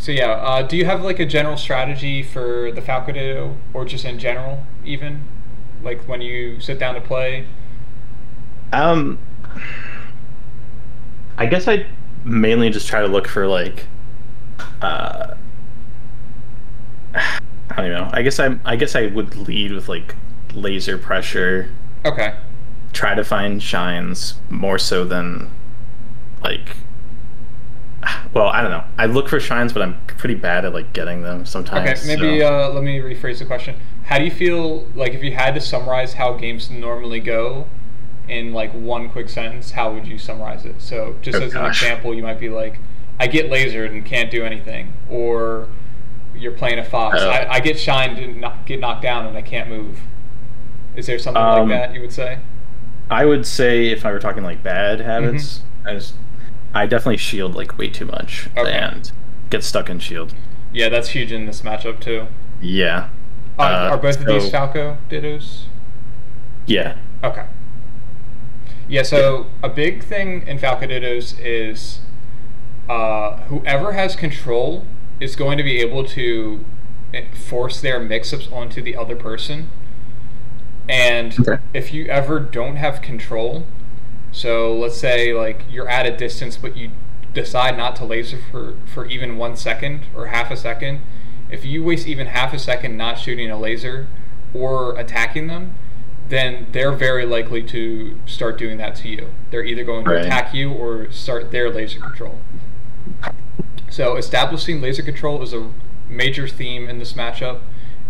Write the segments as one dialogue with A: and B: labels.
A: So yeah, do you have like a general strategy for the Falco Ditto, or just in general, even like when you sit down to play?
B: Um, I guess I mainly just try to look for like uh I don't know. I guess I would lead with like laser pressure,
A: Okay,
B: try to find shines more so than like well, I don't know. I look for shines, but I'm pretty bad at like getting them
A: okay.
B: sometimes.
A: Maybe
B: So
A: let me rephrase the question. How do you feel like if you had to summarize how games normally go in like one quick sentence? How would you summarize it? So just
B: oh
A: as an
B: gosh.
A: example, you might be like, I get lasered and can't do anything, or you're playing a fox.
B: Uh,
A: I get shined and get knocked down and I can't move. Is there something like
B: um
A: that you would say?
B: I would say if I were talking like bad
A: Mm-hmm.
B: habits, I definitely shield like way too much
A: Okay.
B: and get stuck in shield.
A: Yeah, that's huge in this matchup too.
B: Yeah.
A: Are both of these
B: So
A: Falco Dittos?
B: yeah.
A: Okay. Yeah,
B: Yeah.
A: so a big thing in Falco Dittos is whoever has control is going to be able to force their mix-ups onto the other person. And
B: Okay.
A: if you ever don't have control, so let's say like you're at a distance but you decide not to laser for even 1 second or half a second, if you waste even half a second not shooting a laser or attacking them, then they're very likely to start doing that to you. They're either going to
B: Right.
A: attack you or start their laser control. So establishing laser control is a major theme in this matchup,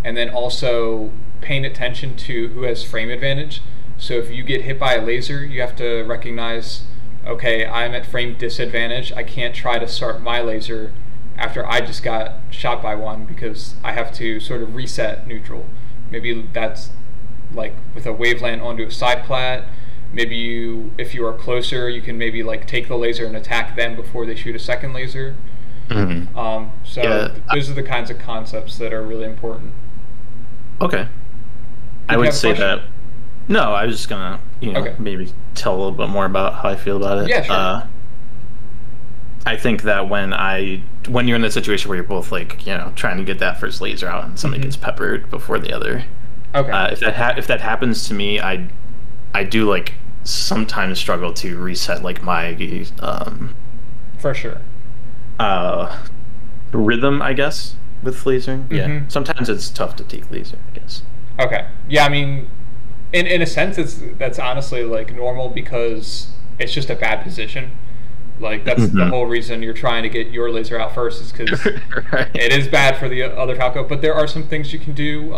A: and then also paying attention to who has frame advantage. So if you get hit by a laser, you have to recognize, okay, I'm at frame disadvantage. I can't try to start my laser after I just got shot by one because I have to sort of reset neutral. Maybe that's like with a waveland onto a side plat. Maybe you, if you are closer, you can maybe like take the laser and attack them before they shoot a second laser.
B: hmm
A: So
B: Yeah.
A: those are the kinds of concepts that are really important.
B: Okay. I
A: Did you
B: would
A: have a
B: say
A: question?
B: that no, I was just gonna,
A: Okay.
B: maybe tell a little bit more about how I feel about it.
A: Yeah, sure.
B: I think that when you're in the situation where you're both like, trying to get that first laser out and somebody
A: Mm-hmm.
B: gets peppered before the other,
A: Okay.
B: if that happens to me, I do like sometimes struggle to reset like my
A: For sure.
B: uh rhythm, I guess, with lasering. Yeah.
A: Mm-hmm.
B: Sometimes it's tough to take laser, I guess.
A: Okay. Yeah, I mean, in a sense, that's honestly like normal because it's just a bad position. Like that's the
B: hmm
A: whole reason you're trying to get your laser out first is because
B: Right.
A: it is bad for the other Falco. But there are some things you can do.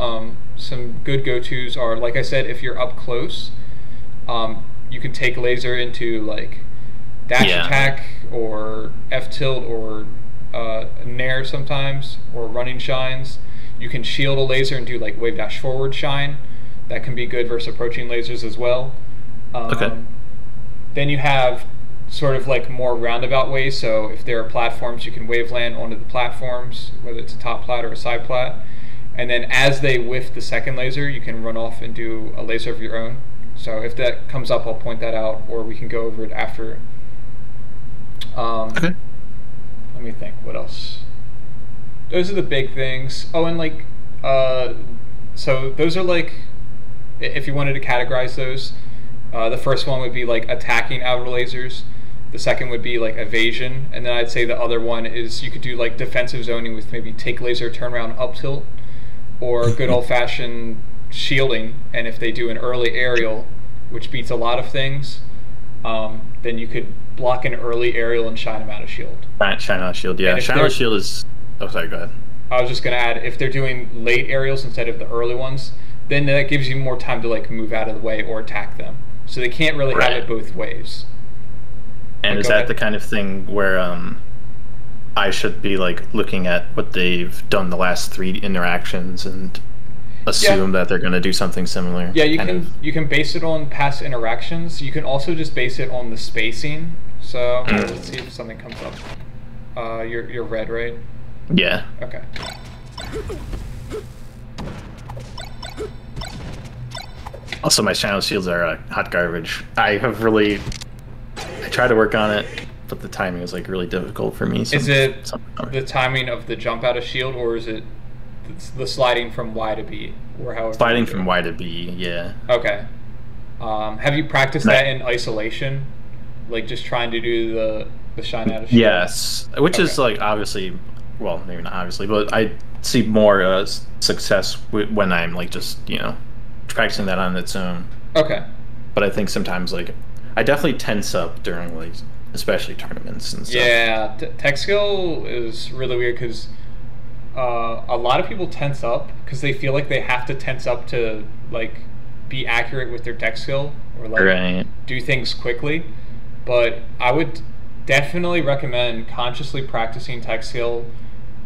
A: Some good go-tos are, like I said, if you're up close, you can take laser into like dash
B: Yeah.
A: attack or F tilt or nair sometimes or running shines. You can shield a laser and do like wave dash forward shine. That can be good versus approaching lasers as well.
B: Okay.
A: Um, then you have sort of like more roundabout ways. So if there are platforms, you can wave land onto the platforms, whether it's a top plat or a side plat. And then as they whiff the second laser, you can run off and do a laser of your own. So if that comes up, I'll point that out, or we can go over it after. Um,
B: Okay.
A: Let me think. What else? Those are the big things. Oh, and like, uh, so those are like, if you wanted to categorize those, the first one would be like attacking outer lasers. The second would be like evasion, and then I'd say the other one is you could do like defensive zoning with maybe take laser, turn around, up tilt, or good old fashioned shielding. And if they do an early aerial, which beats a lot of things, then you could block an early aerial and shine them out of shield.
B: Shine on shield.
A: And
B: Yeah.
A: if
B: Shine on
A: they're,
B: shield is. Oh, sorry. Go ahead.
A: I was just gonna add, if they're doing late aerials instead of the early ones, then that gives you more time to like move out of the way or attack them. So they can't really have
B: Right.
A: it both ways.
B: And
A: But
B: is
A: go
B: that the
A: ahead.
B: kind of thing where I should be like looking at what they've done the last three interactions and
A: Yeah,
B: assume that they're going to do something similar?
A: yeah. You
B: Kind of.
A: can you can base it on past interactions. You can also just base it on the spacing. So let's see if something comes up. You're red, right?
B: Yeah.
A: Okay.
B: Also, my channel shields are hot garbage. I have really. I try to work on it, but the timing is like really difficult for me.
A: Is it the timing of the jump out of shield, or is it the sliding from Y to B, or however?
B: Sliding from Y to B, yeah.
A: Okay. Have you practiced that in isolation, like just trying to do the shine out of shield?
B: Yes, which is like obviously, well, maybe not obviously, but I see more success when I'm like just practicing that on its own.
A: Okay.
B: But I think sometimes like I definitely tense up during like especially tournaments and stuff.
A: Yeah, tech skill is really weird because a lot of people tense up because they feel like they have to tense up to like be accurate with their tech skill or like do things quickly. But I would definitely recommend consciously practicing tech skill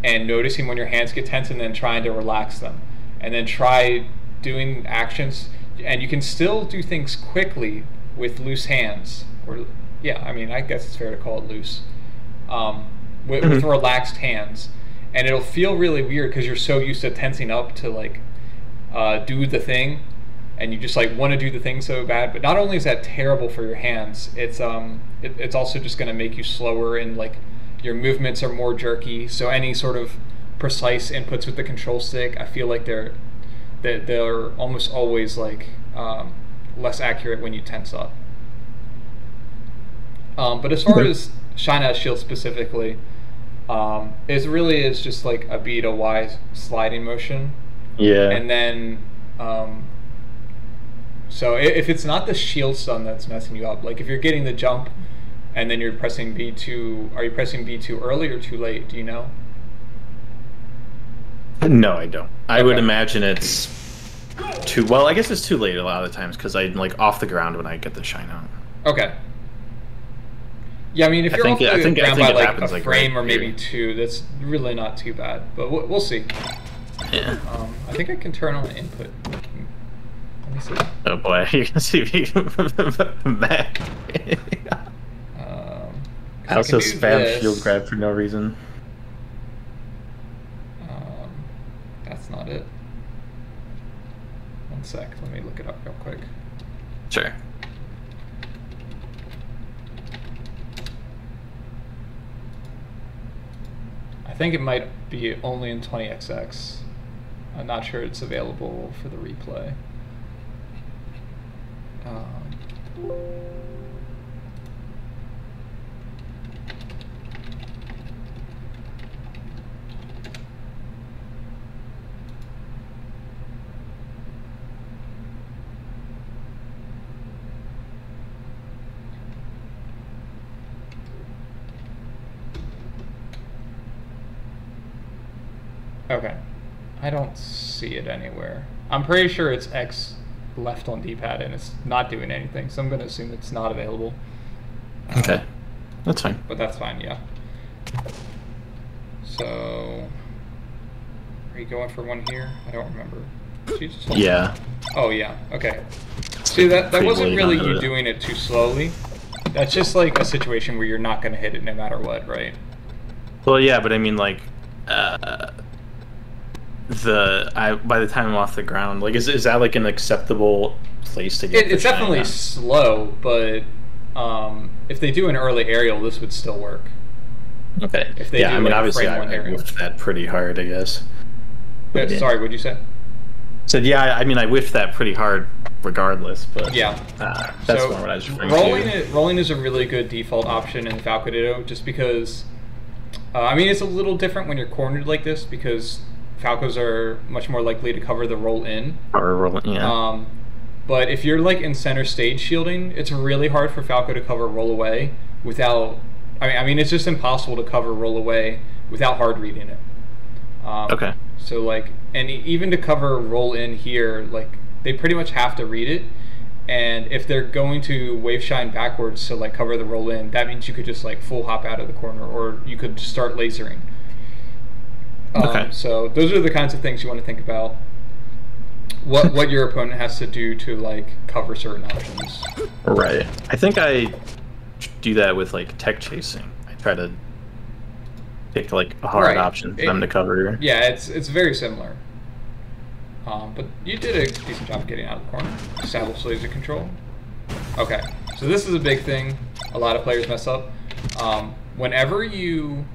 A: and noticing when your hands get tense and then trying to relax them, and then try doing actions. And you can still do things quickly with loose hands, or yeah, I mean, I guess it's fair to call it loose, with relaxed hands, and it'll feel really weird because you're so used to tensing up to like do the thing, and you just like want to do the thing so bad. But not only is that terrible for your hands, it's also just going to make you slower, and like your movements are more jerky. So any sort of precise inputs with the control stick, I feel like they're almost always like less accurate when you tense up. But as far as shine out of shield specifically, it really is just like a B to Y sliding motion.
B: Yeah.
A: And then, so if it's not the shield stun that's messing you up, like if you're getting the jump and then you're pressing B2, are you pressing B2 early or too late? Do you know?
B: No, I don't. I would imagine it's too, well, I guess it's too late a lot of the times because I'm like off the ground when I get the shine out.
A: Okay. Yeah, I mean, if you're off the ground by like a frame
B: right
A: or maybe two, that's really not too bad. But we'll see.
B: Yeah.
A: I think I can turn on the input. Let me see.
B: Oh boy, you're gonna see me back. I also spam shield grab for no reason.
A: That's not it. One sec, let me look it up real quick.
B: Sure.
A: I think it might be only in 20XX. I'm not sure it's available for the replay. Okay, I don't see it anywhere. I'm pretty sure it's X left on D-pad and it's not doing anything, so I'm going to assume it's not available.
B: Okay, that's fine.
A: But that's fine, yeah. So, are you going for one here? I don't remember.
B: Yeah.
A: Oh yeah, okay. See, that wasn't really you doing it too slowly. That's just like a situation where you're not going to hit it no matter what, right?
B: Well, yeah, but I mean, like, by the time I'm off the ground, like, is that like an acceptable place to get?
A: It's definitely slow, but if they do an early aerial, this would still work.
B: Okay.
A: If they do,
B: I mean,
A: like,
B: obviously, I whiffed that pretty hard, I guess.
A: Sorry, what'd you say?
B: Said yeah. I mean, I whiffed that pretty hard, regardless. But
A: yeah,
B: that's so what I was referring to.
A: Rolling is a really good default option in Falco Ditto, just because. I mean, it's a little different when you're cornered like this because Falcos are much more likely to cover the roll in.
B: Or roll in, yeah.
A: But if you're like in center stage shielding, it's really hard for Falco to cover roll away without. I mean, it's just impossible to cover roll away without hard reading it.
B: Okay.
A: So like, and even to cover roll in here, like they pretty much have to read it. And if they're going to wave shine backwards to like cover the roll in, that means you could just like full hop out of the corner, or you could just start lasering.
B: Okay.
A: So those are the kinds of things you want to think about. What your opponent has to do to like cover certain options.
B: Right. I think I do that with like tech chasing. I try to pick like a hard option for them to cover.
A: Yeah, it's very similar. But you did a decent job getting out of the corner. Establish laser control. Okay, so this is a big thing. A lot of players mess up. Whenever you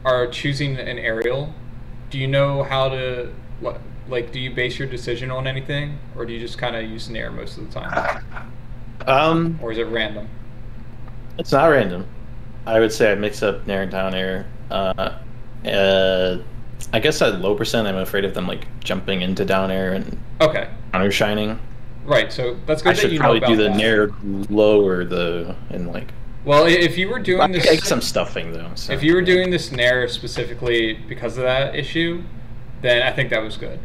A: are choosing an aerial, do you know how to, like, do you base your decision on anything, or do you just kind of use Nair most of the time? Or is it random?
B: It's not random. I would say I mix up Nair and down air. I guess at low percent, I'm afraid of them like jumping into down air and counter shining.
A: Right, so that's good.
B: I should probably do the Nair low or the and like.
A: Well, if you were doing this,
B: I guess I'm stuffing though. So,
A: if you were doing this Nair specifically because of that issue, then I think that was good.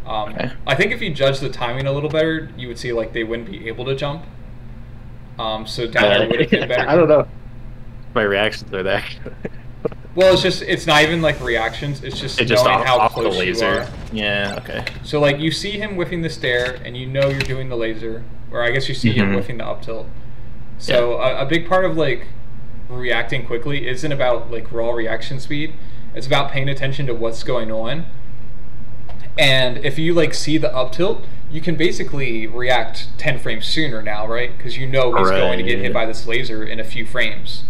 A: I think if you judge the timing a little better, you would see like they wouldn't be able to jump. So down air would have been better.
B: I don't know. My reactions are that.
A: Well, it's not even like reactions. It's just knowing how close you are.
B: Yeah. Okay.
A: So like you see him whiffing the stair, and you know you're doing the laser, or I guess you see him whiffing the up tilt. So a big part of like reacting quickly isn't about like raw reaction speed. It's about paying attention to what's going on. And if you like see the up tilt, you can basically react 10 frames sooner now, right? Because you know he's going to get hit by this laser in a few frames.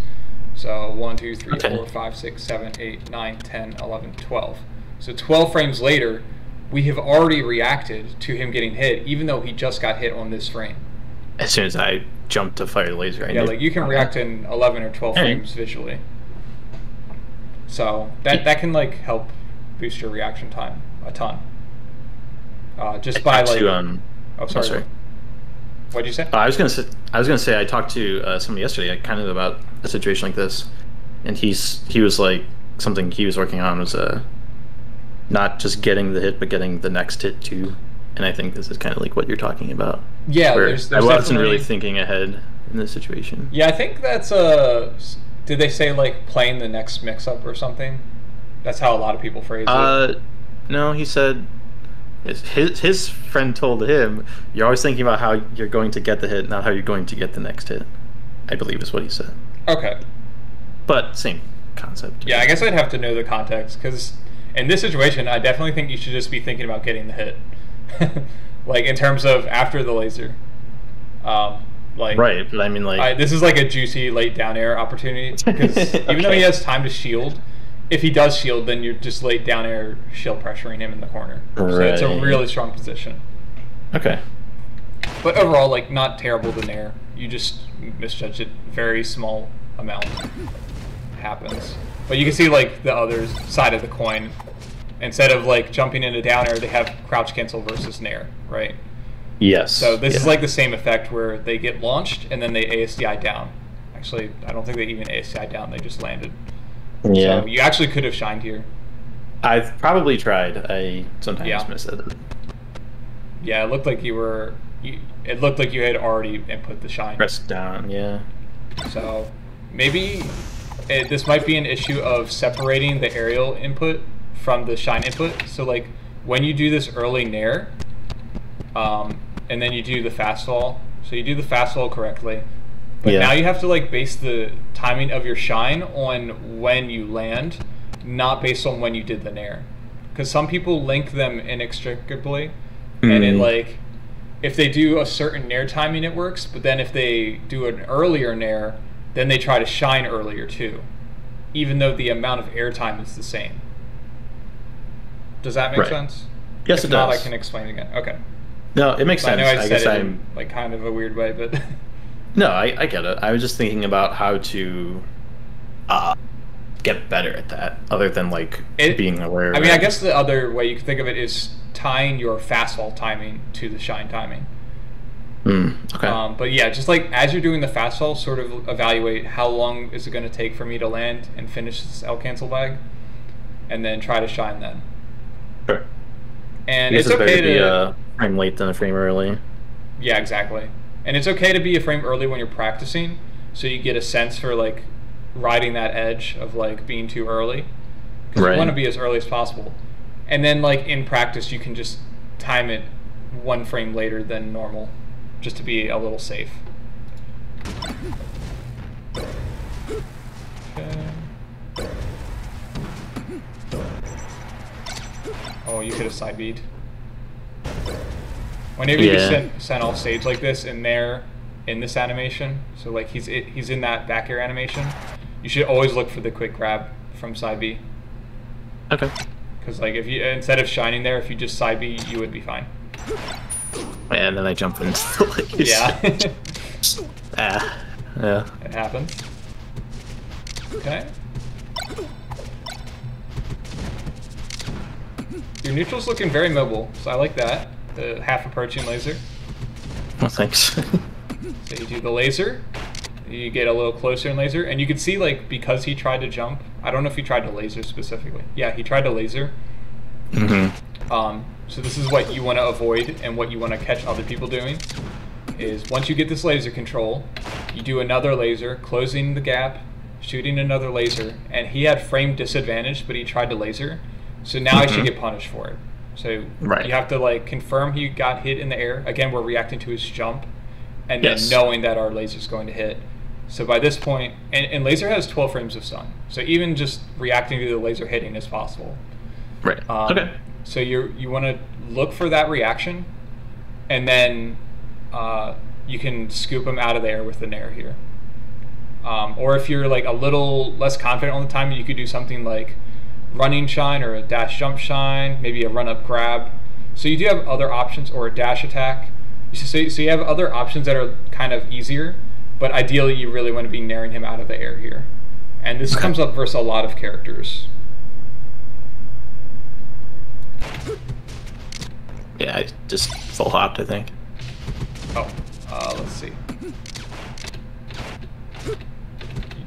A: So 1, 2, 3, 4, 5, 6, 7, 8, 9, 10, 11, 12. So 12 frames later, we have already reacted to him getting hit, even though he just got hit on this frame.
B: As soon as I jump to fire the laser,
A: yeah, like you can react in 11 or 12 frames visually. So that can like help boost your reaction time a ton. Just by like. Oh, sorry. What'd you say?
B: I was gonna say I talked to somebody yesterday, kind of about a situation like this, and he was like something he was working on was not just getting the hit, but getting the next hit too. And I think this is kind of like what you're talking about.
A: Yeah, there's
B: I wasn't really thinking ahead in this situation.
A: Yeah, I think that's did they say like playing the next mix-up or something? That's how a lot of people phrase it.
B: No, he said his friend told him, you're always thinking about how you're going to get the hit, not how you're going to get the next hit. I believe is what he said.
A: Okay.
B: But same concept.
A: Yeah, I guess I'd have to know the context, because in this situation, I definitely think you should just be thinking about getting the hit. Like, in terms of after the laser. Like,
B: right, but I mean, like...
A: this is like a juicy late down air opportunity, because even though he has time to shield, if he does shield, then you're just late down air shield pressuring him in the corner. Right. So it's a really strong position.
B: Okay.
A: But overall, like, not terrible than air. You just misjudge it. Very small amount happens. But you can see, like, the other side of the coin. Instead of, like, jumping into down air, they have crouch cancel versus nair, right?
B: Yes.
A: So this is like the same effect where they get launched and then they ASDI down. Actually, I don't think they even ASDI down. They just landed.
B: Yeah.
A: So you actually could have shined here.
B: I've probably tried. I sometimes miss it.
A: Yeah, it looked like it looked like you had already input the shine.
B: Pressed down, yeah.
A: So maybe this might be an issue of separating the aerial input from the shine input. So like when you do this early nair, and then you do the fast fall. So you do the fast fall correctly. But now you have to like base the timing of your shine on when you land, not based on when you did the nair. Because some people link them inextricably, and it like, if they do a certain nair timing it works, but then if they do an earlier nair, then they try to shine earlier too, even though the amount of air time is the same. Does that make sense?
B: Yes,
A: if
B: it
A: not,
B: does.
A: I can explain again. Okay.
B: No, it makes sense.
A: I know I said it
B: I'm
A: in, like kind of a weird way, but
B: no, I get it. I was just thinking about how to get better at that, other than like being aware of
A: I mean, I guess the other way you can think of it is tying your fast fall timing to the shine timing.
B: Okay.
A: But yeah, just like as you're doing the fast fall, sort of evaluate how long is it going to take for me to land and finish this L cancel bag, and then try to shine then.
B: Sure.
A: And it's okay to
B: be a frame late than a frame early.
A: Yeah, exactly. And it's okay to be a frame early when you're practicing, so you get a sense for like riding that edge of like being too early. Because you want to be as early as possible. And then like in practice, you can just time it 1 frame later than normal, just to be a little safe. Okay. Oh, you could have side beat. Whenever you get sent off stage like this, in this animation, so like he's in that back air animation, You should always look for the quick grab from side B.
B: Okay.
A: Because like if you instead of shining there, if you just side B, you would be fine.
B: And then I jump into the laser.
A: Yeah.
B: Yeah.
A: It happens. Okay. Your neutral's looking very mobile, so I like that. The half approaching laser.
B: Well, thanks.
A: So you do the laser, you get a little closer in laser, and you can see like because he tried to jump. I don't know if he tried to laser specifically. Yeah, he tried to laser. So this is what you want to avoid and what you want to catch other people doing. Is once you get this laser control, you do another laser, closing the gap, shooting another laser, and he had frame disadvantage, but he tried to laser. So now he should get punished for it. So you have to like confirm he got hit in the air. Again, we're reacting to his jump, and then knowing that our laser is going to hit. So by this point, and laser has 12 frames of stun. So even just reacting to the laser hitting is possible.
B: Right. Okay.
A: So you want to look for that reaction, and then you can scoop him out of the air with the nair here. Or if you're like a little less confident on the timing, you could do something like running shine or a dash jump shine, maybe a run up grab. So you do have other options, or a dash attack. So you have other options that are kind of easier, but ideally you really want to be nairing him out of the air here. And this comes up versus a lot of characters.
B: Yeah, I just full hopped, I think.
A: Oh, let's see. You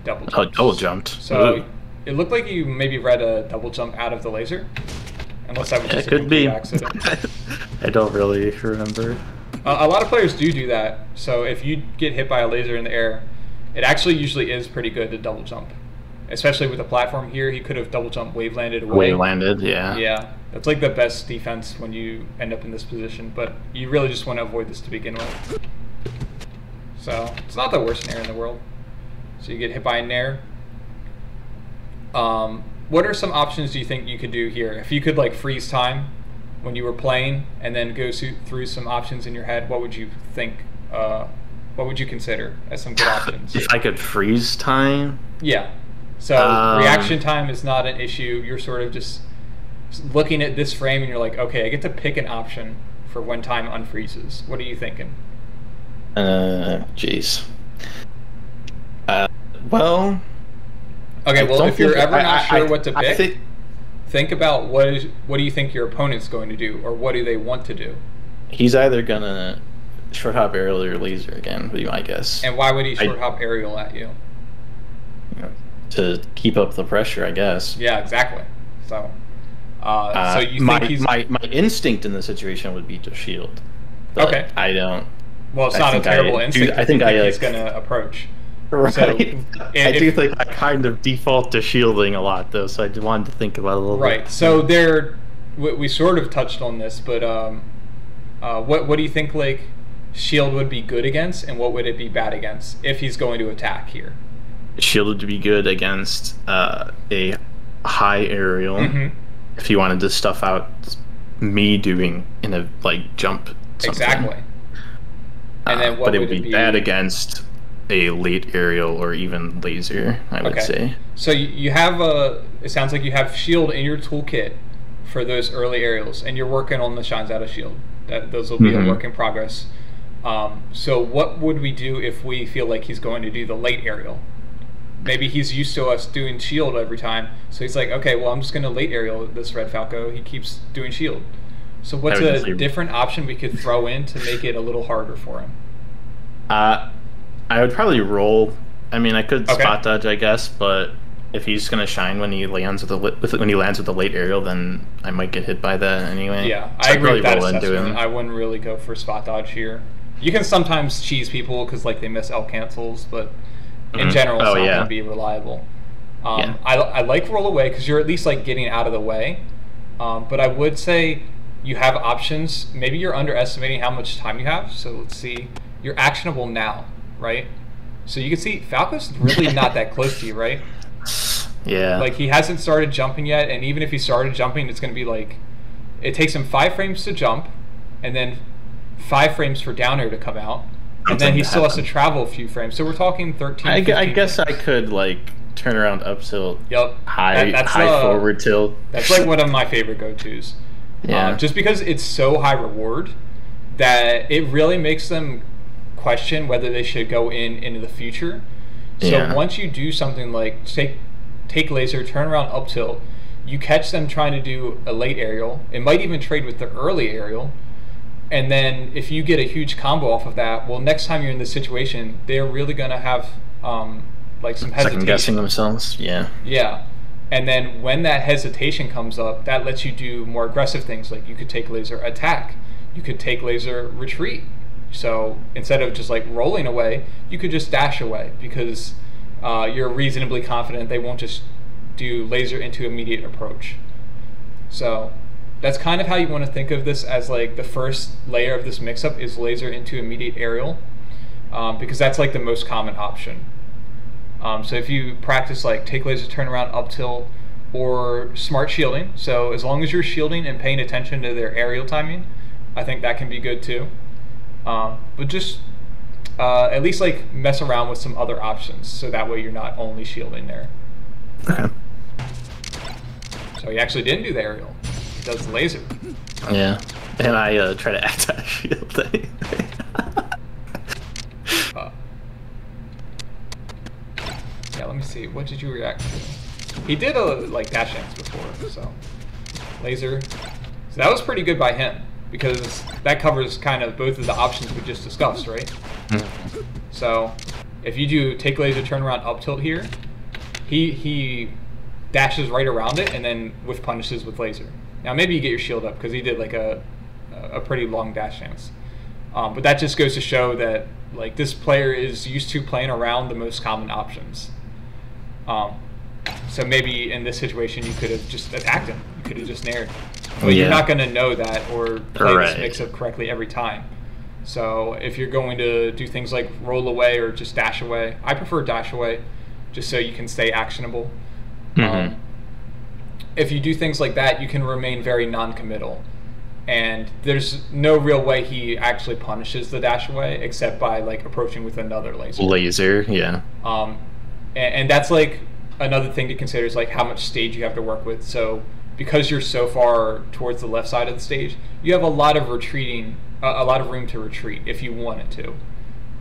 A: double jumped.
B: Oh, double jumped.
A: So it looked like you maybe read a double jump out of the laser, unless that was just a complete accident.
B: I don't really remember.
A: A lot of players do that. So if you get hit by a laser in the air, it actually usually is pretty good to double jump. Especially with the platform here, he could have double jump wave landed away.
B: Wave landed, yeah.
A: Yeah, that's like the best defense when you end up in this position, but you really just want to avoid this to begin with. So it's not the worst nair in the world. So you get hit by a nair. What are some options do you think you could do here? If you could like freeze time when you were playing and then go through some options in your head, what would you think? What would you consider as some good options?
B: If I could freeze time?
A: Yeah. So reaction time is not an issue. You're sort of just looking at this frame and you're like, okay, I get to pick an option for when time unfreezes. What are you thinking?
B: Jeez. Well.
A: Okay, well, if you're ever not sure what to pick, think about what do you think your opponent's going to do, or what do they want to do?
B: He's either gonna short hop aerial or laser again, would be my guess.
A: And why would he short hop aerial at you?
B: To keep up the pressure, I guess.
A: Yeah, exactly. So, so you think he's...
B: my instinct in the situation would be to shield. But
A: okay.
B: I don't.
A: Well, it's not a terrible instinct.
B: I think
A: he's gonna approach.
B: Right. So I do think I
A: I
B: kind of default to shielding a lot, though. So I wanted to think about it a little bit.
A: Right. So we sort of touched on this, but what do you think like shield would be good against, and what would it be bad against if he's going to attack here?
B: Shield would be good against a high aerial if you wanted to stuff out me doing in a jump something. Exactly. And then what but it would be bad against a late aerial or even laser, I would say.
A: So you have it sounds like you have shield in your toolkit for those early aerials, and you're working on the shines out of shield. Those will be a work in progress. So what would we do if we feel like he's going to do the late aerial? Maybe he's used to us doing shield every time, so he's like, okay, well, I'm just going to late aerial this Red Falco. He keeps doing shield. So what's a different option we could throw in to make it a little harder for him?
B: I would probably roll. I mean, I could spot dodge, I guess, but if he's going to shine when he lands with the late aerial, then I might get hit by that anyway.
A: Yeah, I agree with that assessment. I wouldn't really go for spot dodge here. You can sometimes cheese people because they miss L cancels, but in general, it's not going to be reliable. I like roll away because you're at least getting out of the way. But I would say you have options. Maybe you're underestimating how much time you have. So let's see. You're actionable now, right? So you can see Falco's really not that close to you, right?
B: Yeah.
A: He hasn't started jumping yet, and even if he started jumping, it's going to be it takes him 5 frames to jump, and then 5 frames for down air to come out. And then he still has to travel a few frames. So we're talking 13,
B: I guess I could turnaround up tilt.
A: Yep.
B: High forward tilt.
A: That's like one of my favorite go-tos.
B: Yeah.
A: Just because it's so high reward that it really makes them question whether they should go into the future. So once you do something like take laser, turn around up tilt, you catch them trying to do a late aerial. It might even trade with the early aerial. And then if you get a huge combo off of that, well, next time you're in this situation, they're really going to have like some hesitation.
B: Second guessing themselves, yeah.
A: Yeah. And then when that hesitation comes up, that lets you do more aggressive things. Like you could take laser attack. You could take laser retreat. So instead of just like rolling away, you could just dash away because you're reasonably confident they won't just do laser into immediate approach. So that's kind of how you want to think of this, as like the first layer of this mix-up is laser into immediate aerial, because that's like the most common option. So if you practice like take laser, turn around, up tilt, or smart shielding, so as long as you're shielding and paying attention to their aerial timing, I think that can be good too. But just at least like mess around with some other options, so that way you're not only shielding there.
B: Okay.
A: So he actually didn't do the aerial. He does the laser.
B: Yeah. And I try to act out shield thing.
A: Yeah, let me see. What did you react to? He did a like dash dance before, so laser. So that was pretty good by him, because that covers kind of both of the options we just discussed, right? So if you do take laser, turn around, up tilt here, he dashes right around it and then whiff punishes with laser. Now maybe you get your shield up because he did like a pretty long dash dance. But that just goes to show that like this player is used to playing around the most common options. So maybe in this situation you could have just attacked him. You could have just nared. But you're not going to know that or play this mix-up correctly every time. So if you're going to do things like roll away or just dash away, I prefer dash away just so you can stay actionable. If you do things like that, you can remain very non-committal. And there's no real way he actually punishes the dash away except by like approaching with another laser.
B: Laser, yeah.
A: And that's like another thing to consider is like how much stage you have to work with. So because you're so far towards the left side of the stage, you have a lot of retreating, a lot of room to retreat if you wanted to.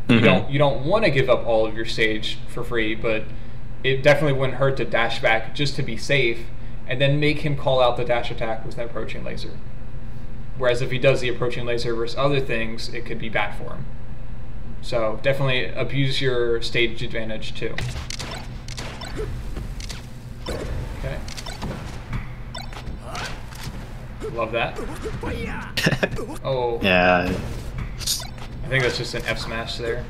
A: You don't want to give up all of your stage for free, but it definitely wouldn't hurt to dash back just to be safe, and then make him call out the dash attack with an approaching laser. Whereas if he does the approaching laser versus other things, it could be bad for him. So definitely abuse your stage advantage too. Okay. Love that. Oh.
B: Yeah.
A: I think that's just an F smash there.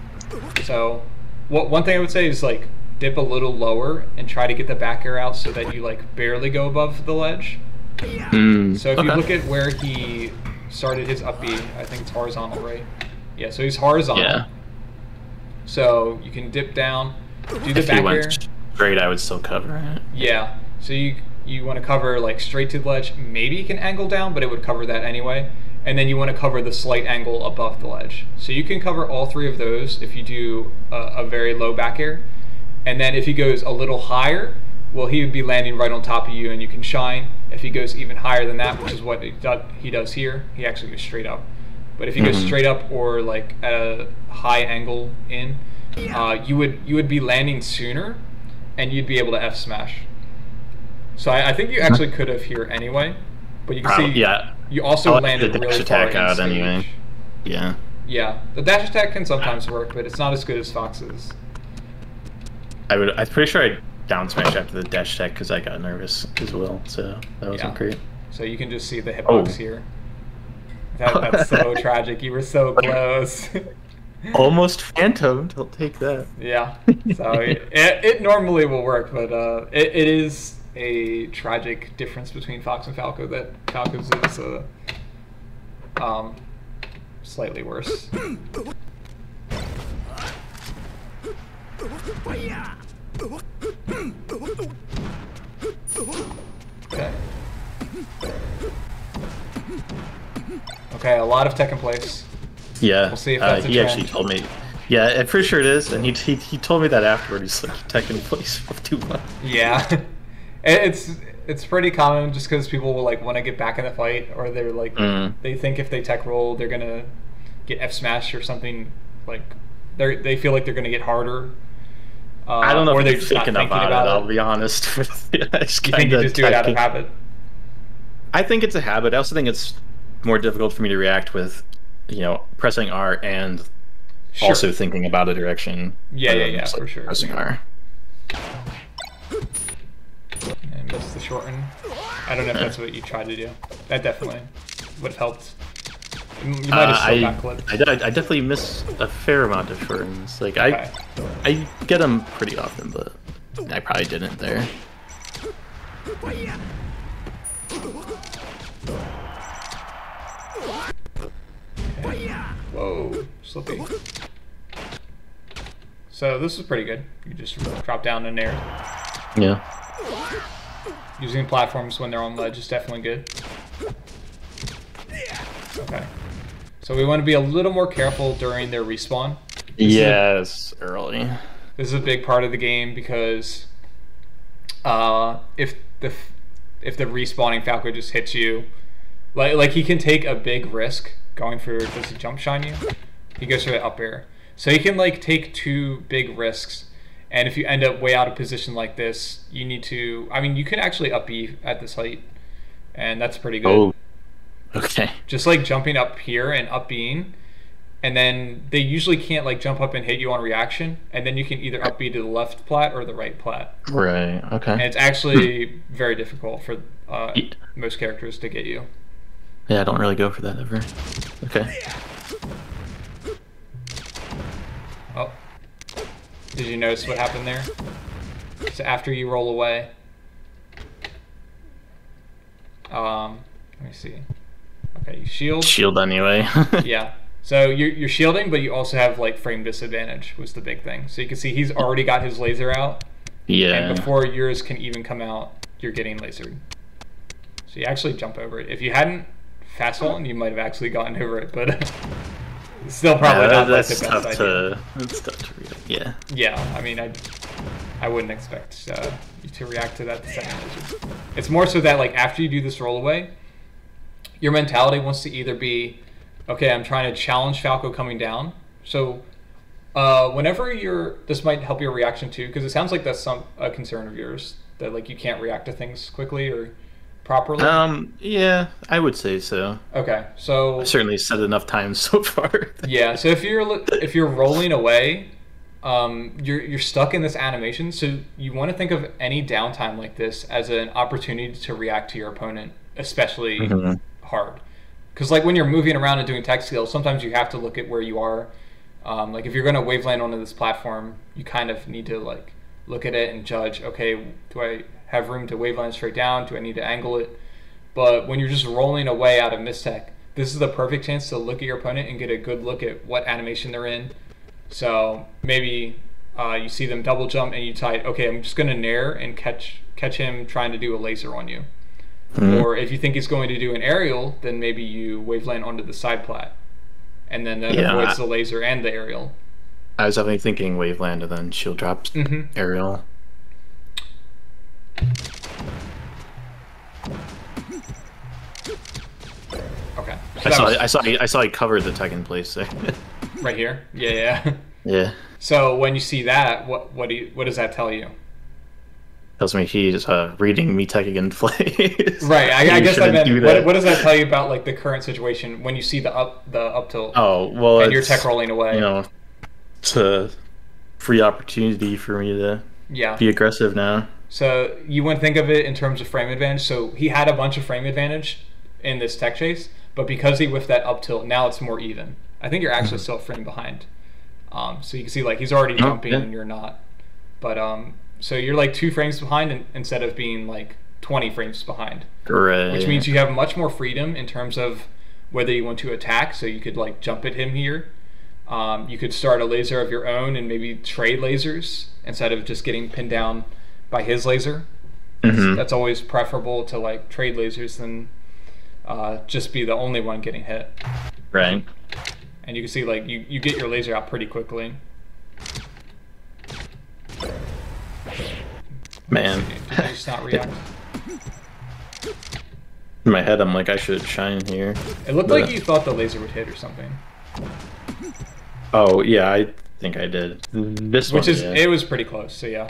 A: So one thing I would say is like dip a little lower and try to get the back air out so that you like barely go above the ledge. So if you look at where he started his up B, I think it's horizontal, right? Yeah, so he's horizontal. Yeah. So you can dip down, do the back air. If he went
B: straight, I would still cover it.
A: Yeah. So you want to cover like straight to the ledge. Maybe you can angle down, but it would cover that anyway. And then you want to cover the slight angle above the ledge. So you can cover all three of those if you do a very low back air. And then if he goes a little higher, well, he would be landing right on top of you and you can shine. If he goes even higher than that, which is what he does here, he actually goes straight up. But if he goes straight up or like at a high angle in, you would be landing sooner and you'd be able to F smash. So I think you actually could have here anyway, but you can see you also landed
B: the dash
A: really
B: attack
A: far
B: out
A: in
B: anyway. Yeah.
A: Yeah, the dash attack can sometimes work, but it's not as good as Fox's.
B: I'm pretty sure I down smash after the dash attack because I got nervous as well, so that wasn't great.
A: So you can just see the hitbox here. That's so tragic. You were so close.
B: Almost phantomed. I'll take that.
A: Yeah. So it normally will work, but it is a tragic difference between Fox and Falco that Falco's is slightly worse. Okay. Okay, a lot of tech in place.
B: Yeah.
A: We'll see if that's a
B: he
A: trend.
B: actually told me. Yeah, I'm pretty sure it is, and he told me that afterward. He's like, Tekken plays too much.
A: Yeah, it's pretty common just because people will like want to get back in the fight, or they're like they think if they tech roll they're gonna get F smashed or something. Like they feel like they're gonna get harder.
B: I don't know
A: or
B: if
A: they're
B: they're
A: just not
B: thinking
A: thinking
B: about it.
A: it.
B: I'll be honest with you.
A: You think you just do it out of habit?
B: I think it's a habit. I also think it's more difficult for me to react with, pressing R and also thinking about a direction.
A: Yeah, for sure.
B: Pressing R.
A: And that's the shorten. I don't know if that's what you tried to do. That definitely would have helped. You might have still got clipped.
B: I definitely miss a fair amount of shortens. Like I get them pretty often, but I probably didn't there.
A: Okay. Whoa, slippy. So this is pretty good. You just drop down in air.
B: Yeah.
A: Using platforms when they're on ledge is definitely good. Okay. So we want to be a little more careful during their respawn.
B: Early.
A: This is a big part of the game because if the respawning Falco just hits you, like he can take a big risk going for, does he jump shine you? He goes for the up air. So he can like take 2 big risks, and if you end up way out of position like this, you need to, you can actually up B at this height, and that's pretty good.
B: Oh, okay.
A: Just like jumping up here and up B'ing, and then they usually can't like jump up and hit you on reaction, and then you can either up B to the left plat or the right plat.
B: Right, okay.
A: And it's actually very difficult for most characters to get you.
B: Yeah, I don't really go for that ever. Okay.
A: Oh. Did you notice what happened there? So after you roll away, let me see. Okay, you shield.
B: Shield anyway.
A: Yeah. So you're shielding, but you also have like frame disadvantage was the big thing. So you can see he's already got his laser out.
B: Yeah.
A: And before yours can even come out, you're getting lasered. So you actually jump over it. If you hadn't fast fallen, you might have actually gotten over it, but still probably not like the best idea.
B: That's tough to read. Yeah.
A: Yeah, I wouldn't expect you to react to that the second laser. It's more so that like after you do this roll away, your mentality wants to either be, okay, I'm trying to challenge Falco coming down. So whenever this might help your reaction too, because it sounds like that's a concern of yours, that like you can't react to things quickly or properly.
B: Yeah, I would say so.
A: Okay, so
B: I've certainly said enough times so far.
A: Yeah, so if you're rolling away, you're stuck in this animation. So you want to think of any downtime like this as an opportunity to react to your opponent, especially hard. Because like when you're moving around and doing tech skills, sometimes you have to look at where you are. Like if you're going to waveland onto this platform, you kind of need to like look at it and judge, okay, do I have room to waveland straight down? Do I need to angle it? But when you're just rolling away out of mistech, this is the perfect chance to look at your opponent and get a good look at what animation they're in. So maybe you see them double jump and you decide, okay, I'm just going to nair and catch him trying to do a laser on you. Or if you think he's going to do an aerial, then maybe you waveland onto the side plat, and then that avoids the laser and the aerial.
B: I was definitely thinking waveland and then shield drops aerial.
A: Okay.
B: So I saw he covered the tech in place there.
A: Right here? Yeah.
B: Yeah.
A: So when you see that, what does that tell you?
B: Tells me he's reading me tech in place.
A: Right. I guess I meant what does that tell you about like the current situation when you see the up tilt?
B: Oh well,
A: and you're tech rolling away.
B: It's a free opportunity for me to be aggressive now.
A: So you wouldn't think of it in terms of frame advantage. So he had a bunch of frame advantage in this tech chase, but because he whiffed that up tilt, now it's more even. I think you're actually still a frame behind. So you can see like he's already jumping and you're not. But so you're like 2 frames behind instead of being like 20 frames behind.
B: Right.
A: Which means you have much more freedom in terms of whether you want to attack. So you could like jump at him here. You could start a laser of your own and maybe trade lasers instead of just getting pinned down by his laser. That's always preferable to like trade lasers than just be the only one getting hit.
B: Right.
A: And you can see like you get your laser out pretty quickly.
B: Man.
A: Did you just not react?
B: In my head, I'm like, I should shine here.
A: It looked like you thought the laser would hit or something.
B: Oh, yeah, I think I did. This one,
A: it was pretty close, so yeah.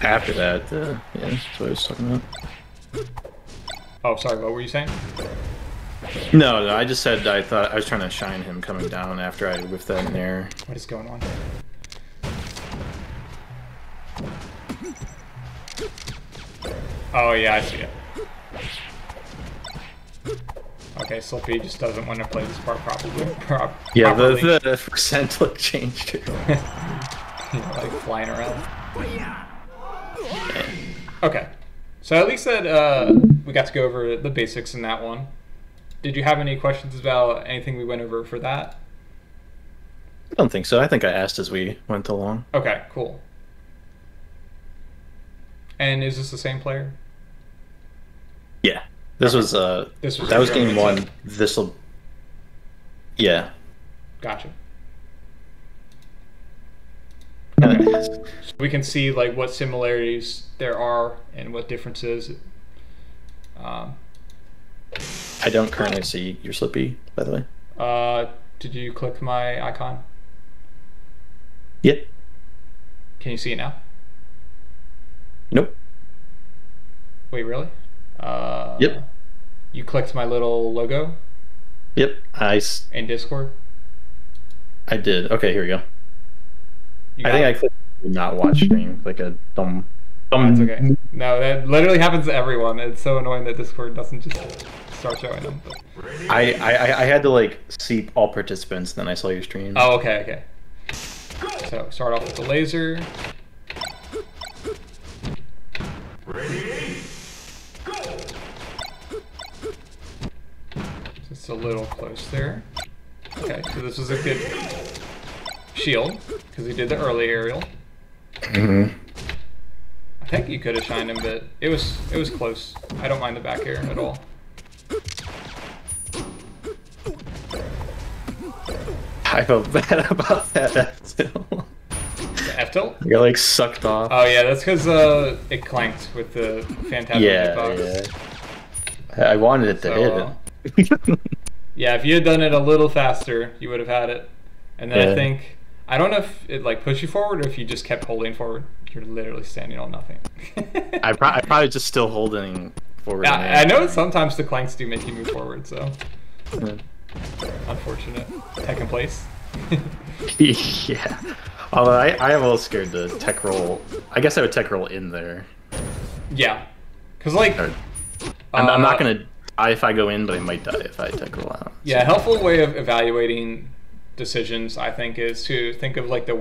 B: After that, yeah, that's what I was talking about.
A: Oh, sorry, what were you saying?
B: No, I just said I thought I was trying to shine him coming down after I whiffed that in there.
A: What is going on? Oh yeah, I see it. Okay, Slippy just doesn't want to play this part properly.
B: Yeah, the percent look changed too.
A: Yeah, like flying around. Okay, so at least that we got to go over the basics in that one. Did you have any questions about anything we went over for that?
B: I don't think so. I think I asked as we went along.
A: Okay, cool. And is this the same player?
B: Yeah. That was game one. This'll. Yeah.
A: Gotcha.
B: Okay.
A: So we can see like what similarities there are and what differences.
B: I don't currently see your Slippy, by the way.
A: Did you click my icon?
B: Yep.
A: Can you see it now?
B: Nope.
A: Wait, really?
B: Yep.
A: You clicked my little logo?
B: Yep.
A: In Discord?
B: I did. Okay, here we go.
A: I
B: think I clicked not watch stream, like a dumb.
A: That's okay. No, that literally happens to everyone. It's so annoying that Discord doesn't just start showing them. But...
B: I had to like see all participants, then I saw your stream.
A: Oh, okay. So start off with the laser. Just a little close there. Okay, so this was a good shield because he did the early aerial.
B: Mm-hmm.
A: I think you could have shined him, but it was close. I don't mind the back air at all.
B: I felt bad about that F-tilt.
A: The F-tilt?
B: You got like sucked off.
A: Oh yeah, that's because it clanked with the Phantasm hitbox.
B: Yeah. I wanted it to hit it.
A: Yeah, if you had done it a little faster, you would have had it. And then I don't know if it like pushed you forward or if you just kept holding forward. You're literally standing on nothing.
B: I probably just still holding forward.
A: I know sometimes the clanks do make you move forward, so unfortunate. Tech in place.
B: Yeah. Although I am a little scared to tech roll. I guess I would tech roll in there.
A: Yeah, because like
B: I'm not gonna die if I go in, but I might die if I tech roll out.
A: Yeah, a helpful way of evaluating decisions, I think, is to think of like the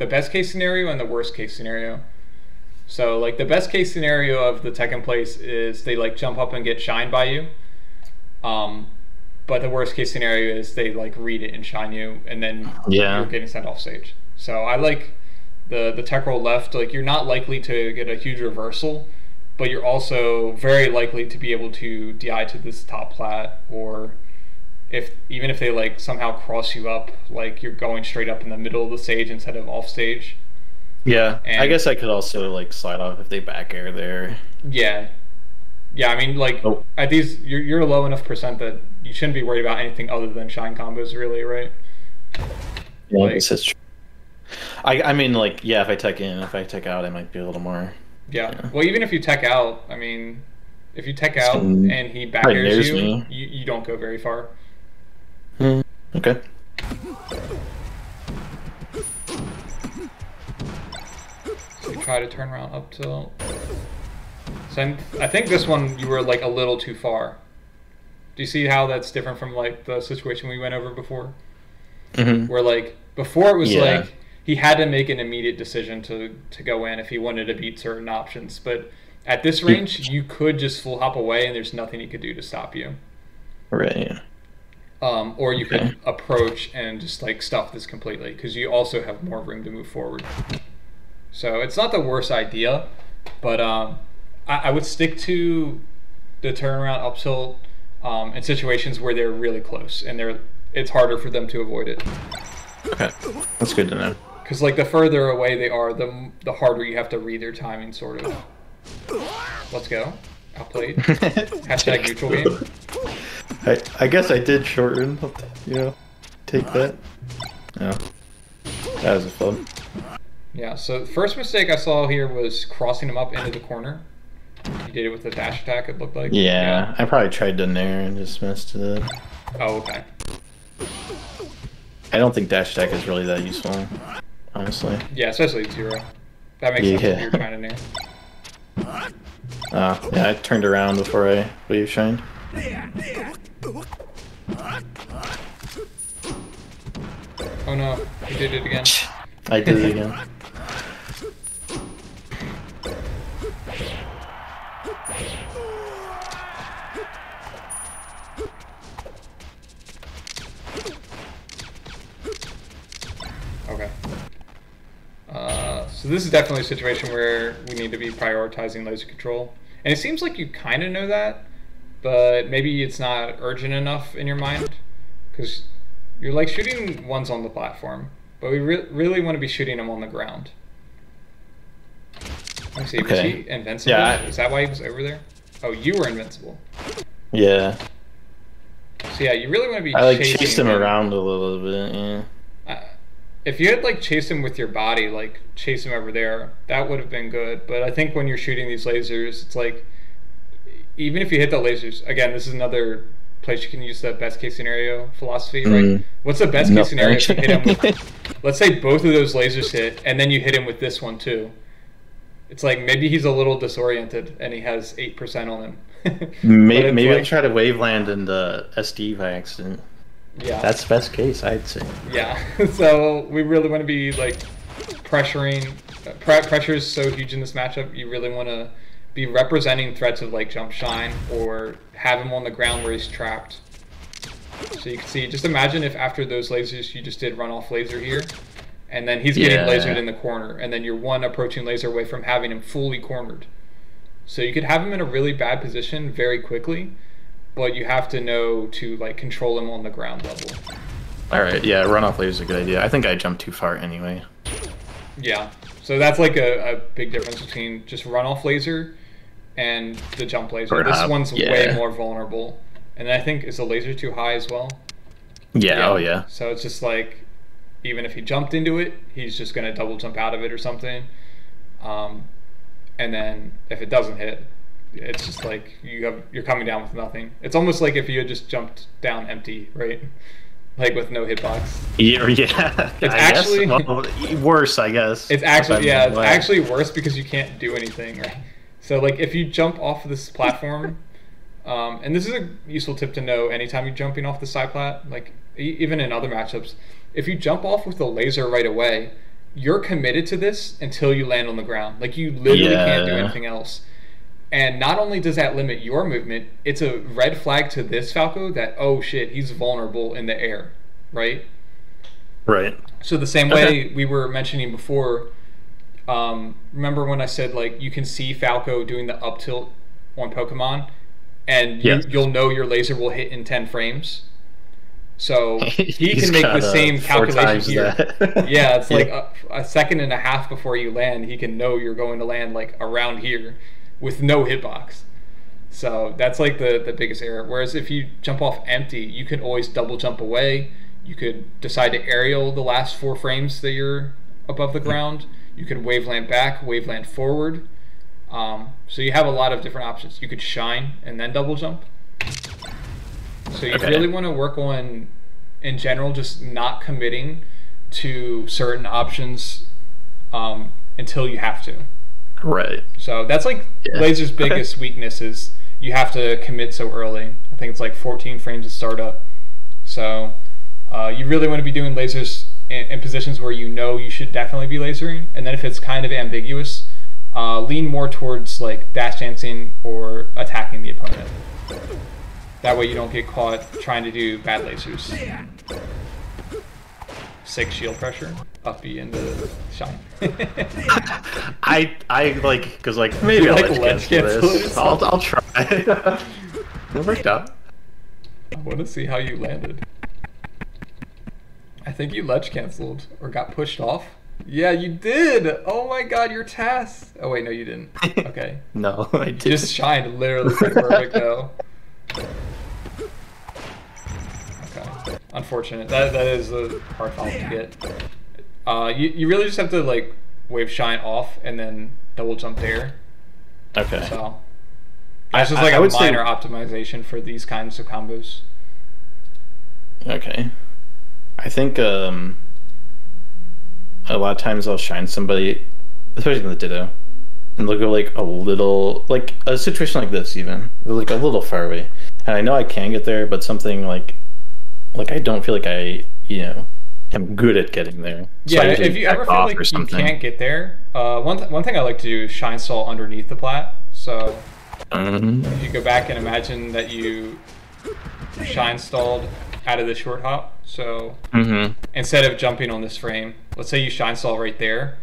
A: best case scenario and the worst case scenario. So like the best case scenario of the tech in place is they like jump up and get shined by you. But the worst case scenario is they like read it and shine you, and then you're getting sent off stage. So I like the tech roll left. Like you're not likely to get a huge reversal, but you're also very likely to be able to DI to this top plat, or even if they like somehow cross you up, like you're going straight up in the middle of the stage instead of off stage.
B: Yeah, I guess I could also like slide off if they back air there.
A: Yeah, I mean like at these you're a low enough percent that you shouldn't be worried about anything other than shine combos, really, right?
B: Yeah, I guess that's true. I mean like if I tech in, if I tech out, I might be a little more.
A: Yeah. Well, even if you tech out, I mean, if you tech out and he back airs you don't go very far.
B: Okay.
A: So you try to turn around up tilt. So I think this one you were like a little too far. Do you see how that's different from like the situation we went over before?
B: Mm-hmm.
A: Where like before it was like he had to make an immediate decision to go in if he wanted to beat certain options, but at this range you could just full hop away and there's nothing he could do to stop you.
B: Right.
A: Or you could approach and just like stuff this completely because you also have more room to move forward. So it's not the worst idea, but I would stick to the turnaround up tilt in situations where they're really close and it's harder for them to avoid it.
B: Okay, that's good to know.
A: Because like the further away they are, the harder you have to read their timing, sort of. Let's go. Outplayed. Hashtag neutral game.
B: I guess I did shorten. Take that. Yeah, that was fun.
A: Yeah. So the first mistake I saw here was crossing him up into the corner. You did it with the dash attack. It looked like.
B: Yeah, I probably tried to nair and just messed it up.
A: Oh, okay.
B: I don't think dash attack is really that useful, honestly.
A: Yeah, especially 0. That makes sense if you're trying to nair.
B: Yeah, I turned around before I wave shined.
A: Oh no, you did it again.
B: I did it again.
A: Okay. So this is definitely a situation where we need to be prioritizing laser control. And it seems like you kind of know that, but maybe it's not urgent enough in your mind. Because you're like shooting ones on the platform, but we really want to be shooting them on the ground. Let me see, was he invincible?
B: Yeah,
A: Is that why he was over there? Oh, you were invincible.
B: Yeah.
A: So yeah, you really want to be
B: chased him around a little bit, yeah.
A: If you had like chased him with your body, like chase him over there, that would have been good. But I think when you're shooting these lasers, it's like, even if you hit the lasers, again, this is another place you can use the best case scenario philosophy, right? What's the best case scenario if you hit him with, let's say both of those lasers hit, and then you hit him with this one too. It's like maybe he's a little disoriented and he has 8% on him.
B: maybe like, I try to wave land in the SD by accident.
A: Yeah,
B: that's best case, I'd say.
A: Yeah, so we really want to be like pressuring. Pressure is so huge in this matchup. You really want to be representing threats of like jump shine or have him on the ground where he's trapped. So you can see, just imagine if after those lasers you just did run off laser here, and then he's getting lasered in the corner, and then you're one approaching laser away from having him fully cornered. So you could have him in a really bad position very quickly, but you have to know to like control him on the ground level.
B: Alright, yeah, run off laser is a good idea. I think I jumped too far anyway.
A: Yeah, so that's like a big difference between just run off laser and the jump laser. This one's way more vulnerable. And I think, is the laser too high as well?
B: Yeah, oh yeah.
A: So it's just like, even if he jumped into it, he's just going to double jump out of it or something. And then if it doesn't hit, it's just like you're coming down with nothing. It's almost like if you had just jumped down empty, right? Like with no hitbox. Yeah. It's actually
B: worse, I guess.
A: It's actually it's actually worse because you can't do anything, right? So like if you jump off of this platform, and this is a useful tip to know anytime you're jumping off the side plat, like even in other matchups, if you jump off with a laser right away, you're committed to this until you land on the ground. Like you literally can't do anything else. And not only does that limit your movement, it's a red flag to this Falco that, oh shit, he's vulnerable in the air, right?
B: Right.
A: So the same way we were mentioning before, remember when I said like you can see Falco doing the up tilt on Pokemon, and you'll know your laser will hit in 10 frames? So he can make the same calculation here. Yeah, it's like a second and a half before you land, he can know you're going to land like around here with no hitbox. So that's like the biggest error. Whereas if you jump off empty, you can always double jump away. You could decide to aerial the last 4 frames that you're above the ground. You can wave land back, wave land forward. So you have a lot of different options. You could shine and then double jump. So you really want to work on, in general, just not committing to certain options until you have to.
B: Right.
A: So that's like Laser's biggest weakness is you have to commit so early. I think it's like 14 frames to start up. So you really want to be doing lasers in positions where you know you should definitely be lasering. And then if it's kind of ambiguous, lean more towards like dash dancing or attacking the opponent. That way you don't get caught trying to do bad lasers. 6 shield pressure, up B into shine.
B: I like, cause like maybe I'll
A: let's get
B: this. I'll try. It worked out.
A: want to see how you landed. I think you ledge canceled or got pushed off. Yeah, you did! Oh my god, your task! Oh wait, no you didn't. Okay.
B: No, I didn't.
A: Just shined literally perfect though. Okay. Unfortunate. That is a hard foul to get. You really just have to like wave shine off and then double jump there.
B: Okay.
A: So that's just like a minor optimization for these kinds of combos.
B: Okay. I think a lot of times I'll shine somebody, especially in the Ditto, and they'll go like a little, like a situation like this even, they're like a little far away. And I know I can get there, but something like I don't feel like I, am good at getting there. So
A: yeah, if you ever feel like you can't get there, one thing I like to do is shine stall underneath the plat. So if you go back and imagine that you shine stalled out of the short hop. So instead of jumping on this frame, let's say you shine stall right there,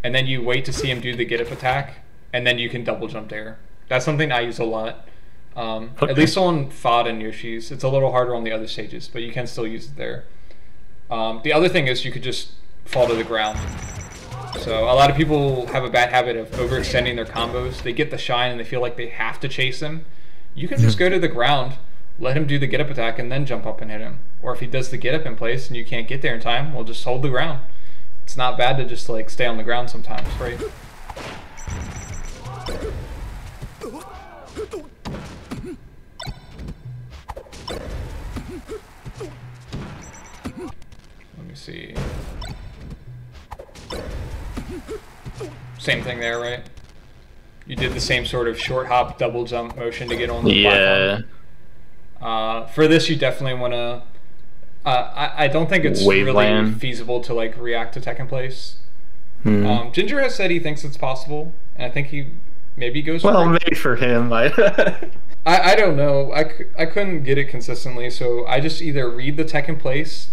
A: and then you wait to see him do the get up attack, and then you can double jump there. That's something I use a lot. At least on FOD and Yoshi's. It's a little harder on the other stages, but you can still use it there. The other thing is you could just fall to the ground. So a lot of people have a bad habit of overextending their combos. They get the shine and they feel like they have to chase him. You can just go to the ground, let him do the get up attack, and then jump up and hit him. Or if he does the get up in place and you can't get there in time, well, just hold the ground. It's not bad to just like stay on the ground sometimes, right? Let me see. Same thing there, right? You did the same sort of short hop, double jump motion to get on the platform. For this, you definitely want to. I don't think it's really feasible to like react to tech in place. Ginger has said he thinks it's possible, and I think he maybe goes.
B: Well, maybe for him,
A: I don't know. I couldn't get it consistently, so I just either read the tech in place,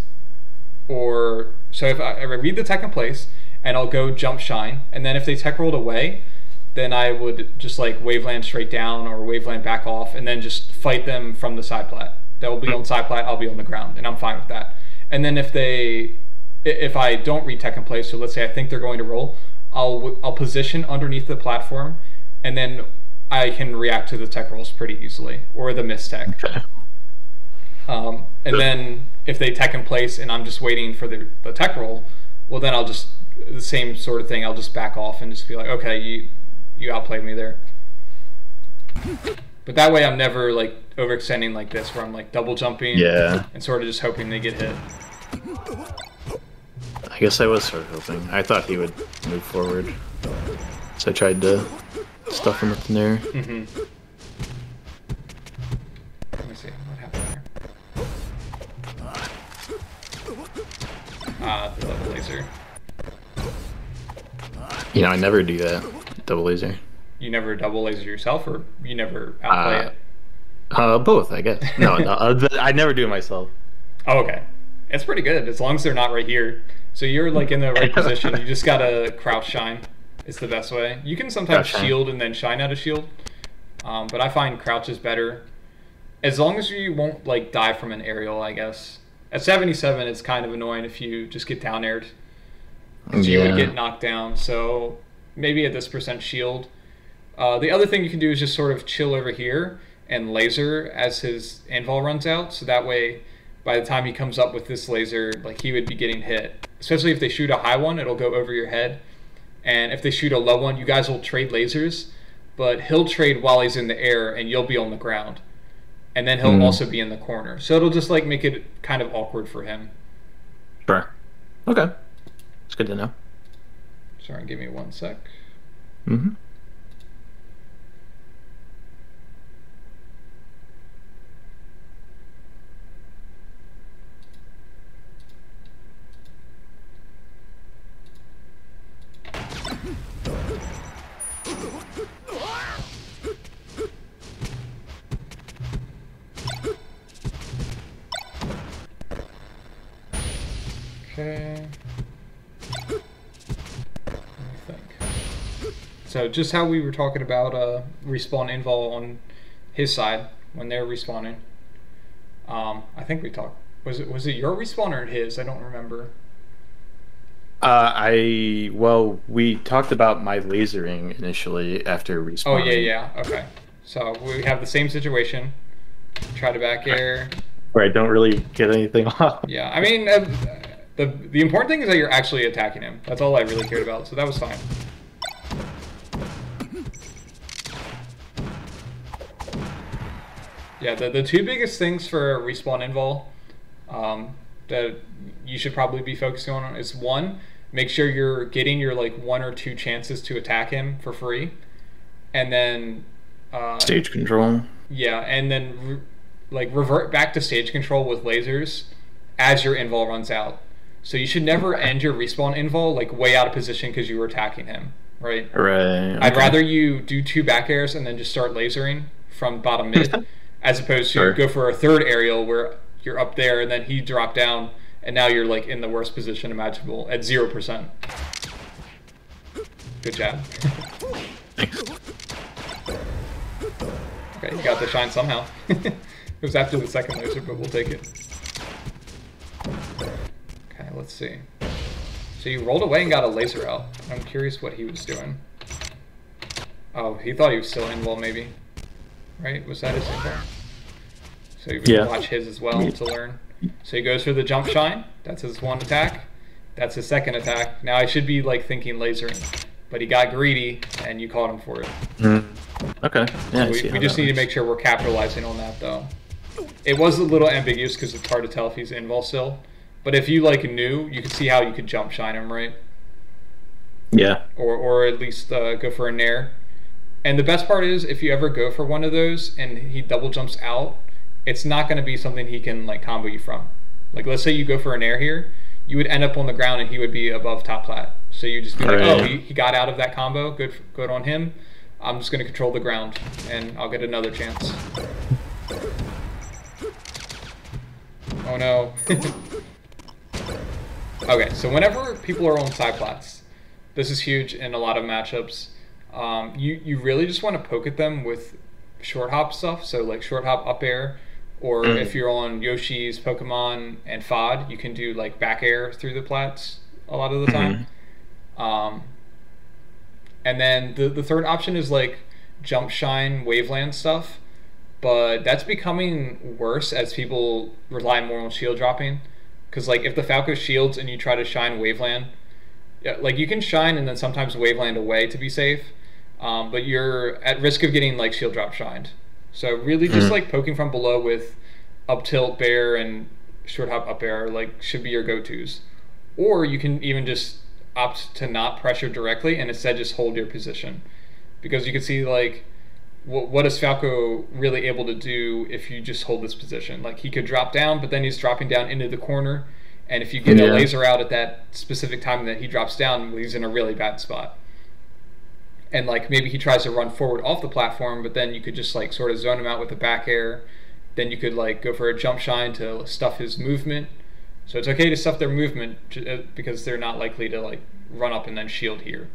A: or so if I read the tech in place and I'll go jump shine, and then if they tech rolled away, then I would just like waveland straight down or waveland back off, and then just fight them from the side plat. They'll be on side plat, I'll be on the ground, and I'm fine with that. And then if I don't read tech in place, so let's say I think they're going to roll, I'll position underneath the platform, and then I can react to the tech rolls pretty easily, or the miss tech.
B: Okay.
A: And then if they tech in place and I'm just waiting for the tech roll, well then I'll just, the same sort of thing, I'll just back off and just be like, okay, you outplayed me there. But that way I'm never like overextending like this, where I'm like double jumping and sort of just hoping they get hit.
B: I guess I was sort of hoping. I thought he would move forward, so I tried to stuff him up in there.
A: Let me see, what happened there? The double laser.
B: I never do that. Double laser.
A: You never double laser yourself, or you never outplay it?
B: Both, I guess. No, I never do it myself.
A: Oh, okay. It's pretty good, as long as they're not right here. So you're like in the right position. You just gotta crouch shine. It's the best way. You can sometimes shield and then shine out of shield, but I find crouch is better. As long as you won't like die from an aerial, I guess. At 77, it's kind of annoying if you just get down aired, because you would get knocked down. So maybe at this % shield. The other thing you can do is just sort of chill over here and laser as his invul runs out. So that way, by the time he comes up with this laser, like he would be getting hit. Especially if they shoot a high one, it'll go over your head. And if they shoot a low one, you guys will trade lasers, but he'll trade while he's in the air and you'll be on the ground. And then he'll also be in the corner. So it'll just like make it kind of awkward for him.
B: Sure. Okay. It's good to know.
A: Sorry, give me 1 sec. Okay. Let me think. So just how we were talking about respawn invul on his side when they're respawning. I think we talked. Was it your respawn or his? I don't remember.
B: We talked about my lasering initially after respawning.
A: Oh yeah. Okay. So we have the same situation. Try to back air.
B: Where I don't really get anything off.
A: Yeah, I mean, the important thing is that you're actually attacking him. That's all I really cared about. So that was fine. Yeah, the two biggest things for respawn invul that you should probably be focusing on is one, make sure you're getting your like 1 or 2 chances to attack him for free, and then
B: stage control.
A: Yeah, and then revert back to stage control with lasers as your invul runs out. So you should never end your respawn invul like way out of position because you were attacking him, right?
B: Right. Okay.
A: I'd rather you do 2 back airs and then just start lasering from bottom mid, as opposed to go for a 3rd aerial where you're up there and then he dropped down and now you're like in the worst position imaginable at 0%. Good job.
B: Thanks.
A: Okay, you got the shine somehow. It was after the 2nd laser, but we'll take it. Okay, let's see. So you rolled away and got a laser out. I'm curious what he was doing. Oh, he thought he was still invul maybe. Right? Was that his invul? So you can watch his as well to learn. So he goes for the jump shine. That's his 1 attack. That's his 2nd attack. Now I should be like thinking lasering, but he got greedy and you caught him for it.
B: Okay. Yeah,
A: so we just need to make sure we're capitalizing on that though. It was a little ambiguous because it's hard to tell if he's invul still. But if you like knew, you could see how you could jump shine him, right?
B: Yeah.
A: Or at least go for a nair. And the best part is if you ever go for one of those and he double jumps out, it's not going to be something he can like combo you from. Like let's say you go for an air here, you would end up on the ground and he would be above top plat. So you just be like, oh, he got out of that combo. Good on him. I'm just going to control the ground and I'll get another chance. Oh no. Okay, so whenever people are on side plats, this is huge in a lot of matchups. You really just want to poke at them with short hop stuff. So like short hop up air, or if you're on Yoshi's Pokemon and FOD, you can do like back air through the plats a lot of the time. And then the 3rd option is like jump shine waveland stuff, but that's becoming worse as people rely more on shield dropping. Because like if the Falco shields and you try to shine waveland, like you can shine and then sometimes waveland away to be safe, but you're at risk of getting like shield drop shined. So really just like poking from below with up tilt bear and short hop up air like should be your go-tos. Or you can even just opt to not pressure directly and instead just hold your position. Because you can see like what is Falco really able to do if you just hold this position? Like he could drop down, but then he's dropping down into the corner, and if you get a laser out at that specific time that he drops down, he's in a really bad spot. And like maybe he tries to run forward off the platform, but then you could just like sort of zone him out with a back air. Then you could like go for a jump shine to stuff his movement. So it's okay to stuff their movement because they're not likely to like run up and then shield here.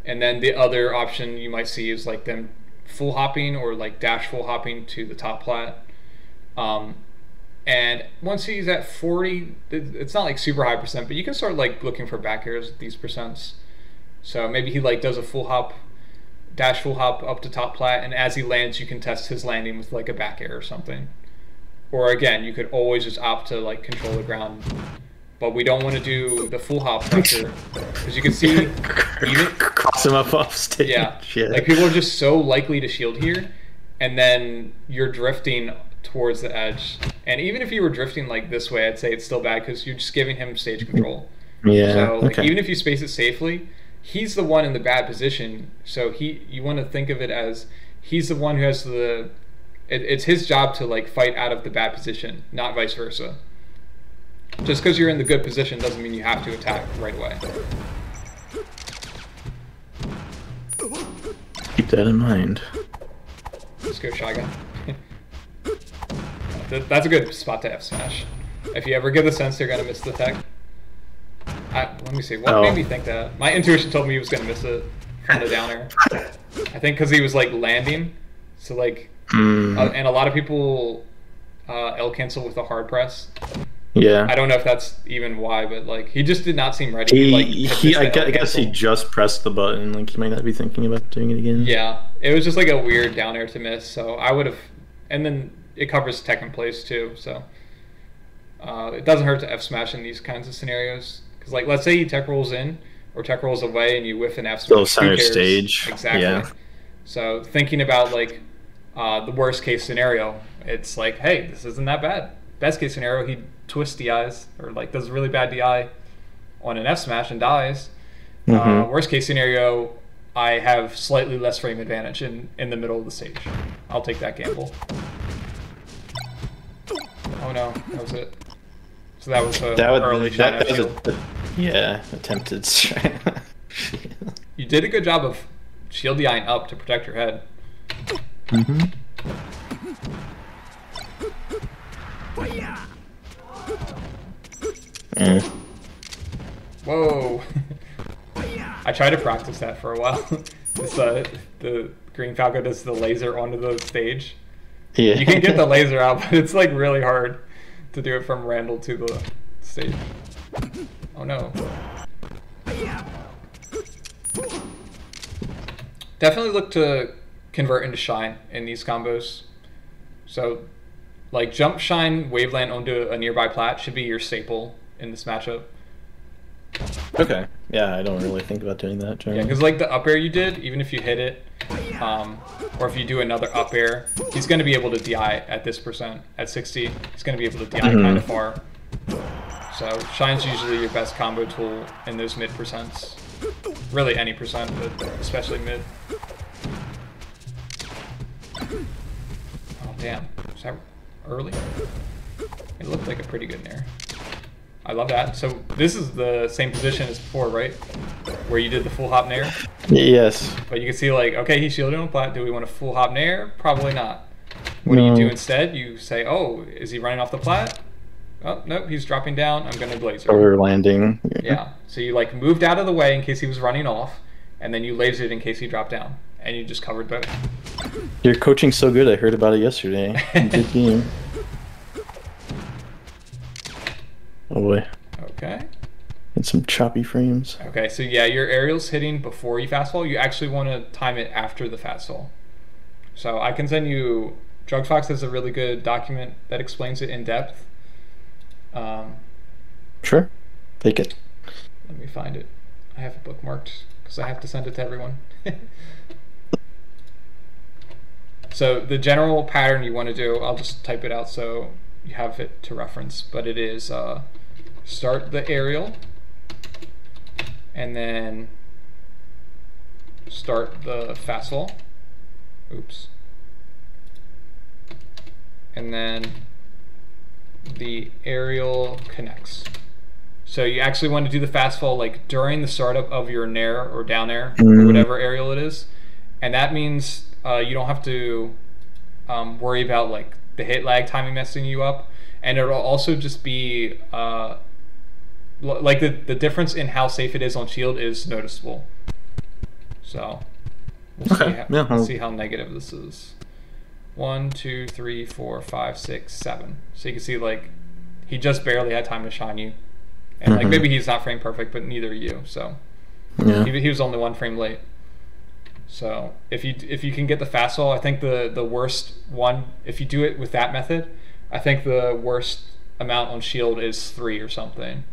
A: And then the other option you might see is like them full hopping or like dash full hopping to the top plat. And once he's at 40, it's not like super high percent, but you can start like looking for back airs at these percents. So maybe he like does a full hop, dash full hop up to top plat, and as he lands you can test his landing with like a back air or something. Or again, you could always just opt to like control the ground. But we don't want to do the full hop pressure because you can see even
B: cross him up off stage.
A: Yeah, like people are just so likely to shield here, and then you're drifting towards the edge. And even if you were drifting like this way, I'd say it's still bad because you're just giving him stage control.
B: Yeah.
A: So like, even if you space it safely, he's the one in the bad position. So you want to think of it as he's the one who has it's his job to like fight out of the bad position, not vice versa. Just because you're in the good position doesn't mean you have to attack right away.
B: Keep that in mind.
A: Let's go Shy Guy. That's a good spot to F smash. If you ever get the sense they're going to miss the tech. Let me see, what made me think that? My intuition told me he was going to miss it from the down air. I think because he was like landing. So like, and a lot of people, L cancel with a hard press.
B: Yeah.
A: I don't know if that's even why, but like he just did not seem ready.
B: I guess he just pressed the button. Like he might not be thinking about doing it again.
A: Yeah, it was just like a weird down air to miss. So I would have, and then it covers tech in place too. So it doesn't hurt to F smash in these kinds of scenarios. Because like let's say he tech rolls in or tech rolls away and you whiff an F smash.
B: Still center stage.
A: Exactly.
B: Yeah.
A: So thinking about like the worst case scenario, it's like, hey, this isn't that bad. Best case scenario, he twists DIs or like does a really bad DI on an F smash and dies. Worst case scenario, I have slightly less frame advantage in the middle of the stage. I'll take that gamble. Oh no, that was it. So that was early shot at shield.
B: Yeah, attempted strat.
A: You did a good job of shield DIing up to protect your head. Whoa. I tried to practice that for a while. The green Falco does the laser onto the stage.
B: Yeah.
A: You can get the laser out, but it's like really hard to do it from Randall to the stage. Oh no. Definitely look to convert into shine in these combos. So like jump, shine, waveland onto a nearby plat should be your staple in this matchup.
B: Okay. Yeah, I don't really think about doing that. Generally.
A: Yeah, because like the up air you did, even if you hit it, or if you do another up air, he's going to be able to DI at this percent. At 60, he's going to be able to DI kind of far. So shine's usually your best combo tool in those mid percents. Really any percent, but especially mid. Oh damn, is that early? It looked like a pretty good nair. I love that. So this is the same position as before, right? Where you did the full hop nair?
B: Yes.
A: But you can see like, okay, he's shielded on plat. Do we want a full hop nair? Probably not. What do you do instead? You say, oh, is he running off the plat? Oh, nope, he's dropping down. I'm going to blazer.
B: Or landing.
A: Yeah. So you like moved out of the way in case he was running off, and then you lasered in case he dropped down. And you just covered both.
B: Your coaching's so good. I heard about it yesterday. Good game. Oh boy.
A: Okay.
B: And some choppy frames.
A: Okay, so yeah, your aerial's hitting before you fast fall. You actually want to time it after the fast fall. So I can send you... Drugfox has a really good document that explains it in depth.
B: Sure. Take it.
A: Let me find it. I have it bookmarked because I have to send it to everyone. So the general pattern you want to do, I'll just type it out so you have it to reference, but it is start the aerial and then start the fast fall. Oops. And then the aerial connects. So you actually want to do the fast fall like during the startup of your nair or down air or whatever aerial it is, and that means you don't have to worry about like the hit lag timing messing you up, and it'll also just be like the difference in how safe it is on shield is noticeable. So we'll see how negative this is. 1, 2, 3, 4, 5, 6, 7. So you can see like he just barely had time to shine you, and like maybe he's not frame perfect, but neither are you. So he was only 1 frame late. So if you can get the fast fall, I think the worst one, if you do it with that method, I think the worst amount on shield is 3 or something.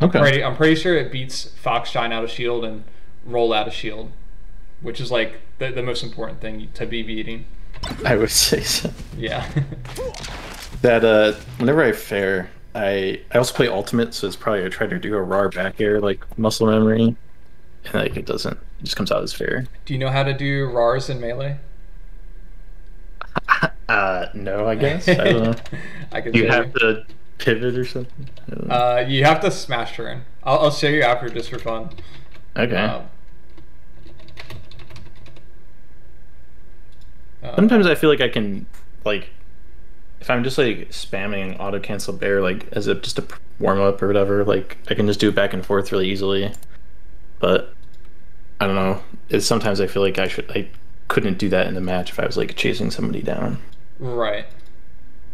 B: Okay.
A: I'm pretty sure it beats Fox shine out of shield and roll out of shield, which is like the most important thing to be beating.
B: I would say so.
A: Yeah.
B: That whenever I fair, I also play ultimate, so it's probably I try to do a raw back air like muscle memory, and like it doesn't. It just comes out as fair.
A: Do you know how to do RARs in Melee?
B: No, I guess. I don't know.
A: I can
B: you
A: show
B: have to pivot or something?
A: You have to smash turn. I'll show you after just for fun.
B: Okay. Sometimes I feel like I can, like, if I'm just like spamming auto cancel bear like as just a warm up or whatever, like I can just do it back and forth really easily. But I don't know. Sometimes I feel like I couldn't do that in the match if I was like chasing somebody down.
A: Right.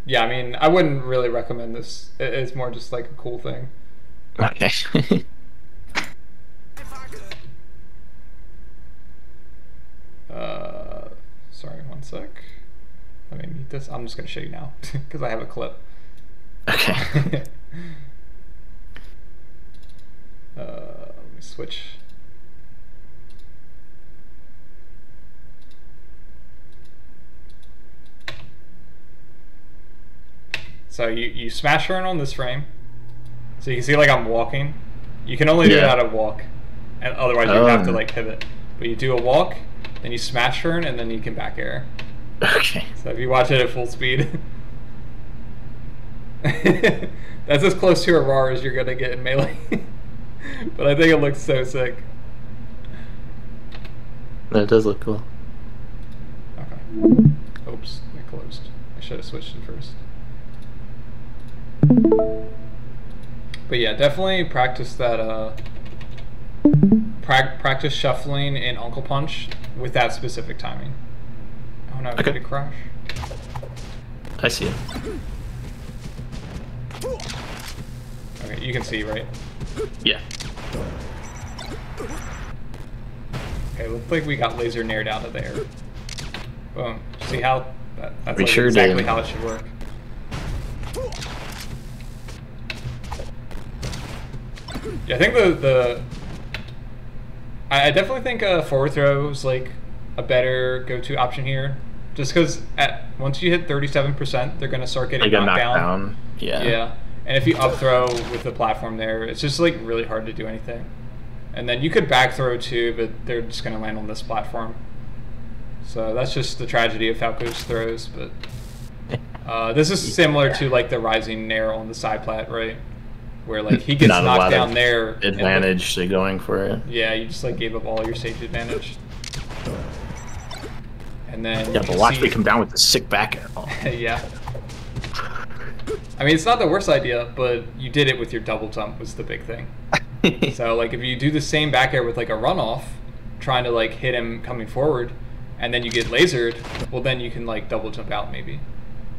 A: Yeah, I mean, I wouldn't really recommend this. It's more just like a cool thing.
B: Okay.
A: Sorry, one sec. Let me mute this. I'm just going to show you now because I have a clip.
B: Okay.
A: Let me switch. So you smash her in on this frame. So you can see like I'm walking. You can only do it out of walk, and otherwise you have to like pivot. But you do a walk, then you smash turn, and then you can back air.
B: Okay.
A: So if you watch it at full speed, that's as close to a RAR as you're gonna get in Melee. But I think it looks so sick.
B: That does look cool.
A: Okay. Oops, it closed. I should have switched it first. But yeah, definitely practice that. Practice shuffling in Uncle Punch with that specific timing. Oh no! Did it crash?
B: I see it.
A: Okay, you can see, right?
B: Yeah.
A: Okay, looks like we got laser nared out of there. Boom. See how that's
B: We
A: like
B: sure
A: exactly
B: did.
A: how it should work. Yeah, I think I definitely think forward throw is like a better go-to option here, just because once you hit 37%, they're gonna start getting knocked down.
B: Yeah.
A: Yeah, and if you up throw with the platform there, it's just like really hard to do anything. And then you could back throw too, but they're just gonna land on this platform. So that's just the tragedy of Falco's throws. But this is similar to like the rising nair on the side plat, right? Where like he gets knocked down there.
B: Advantage to going for it.
A: Yeah, you just like gave up all your safety advantage. And then
B: yeah, but watch me come down with the sick back air.
A: Yeah. I mean, it's not the worst idea, but you did it with your double jump was the big thing. So like if you do the same back air with like a runoff, trying to like hit him coming forward, and then you get lasered, well then you can like double jump out maybe.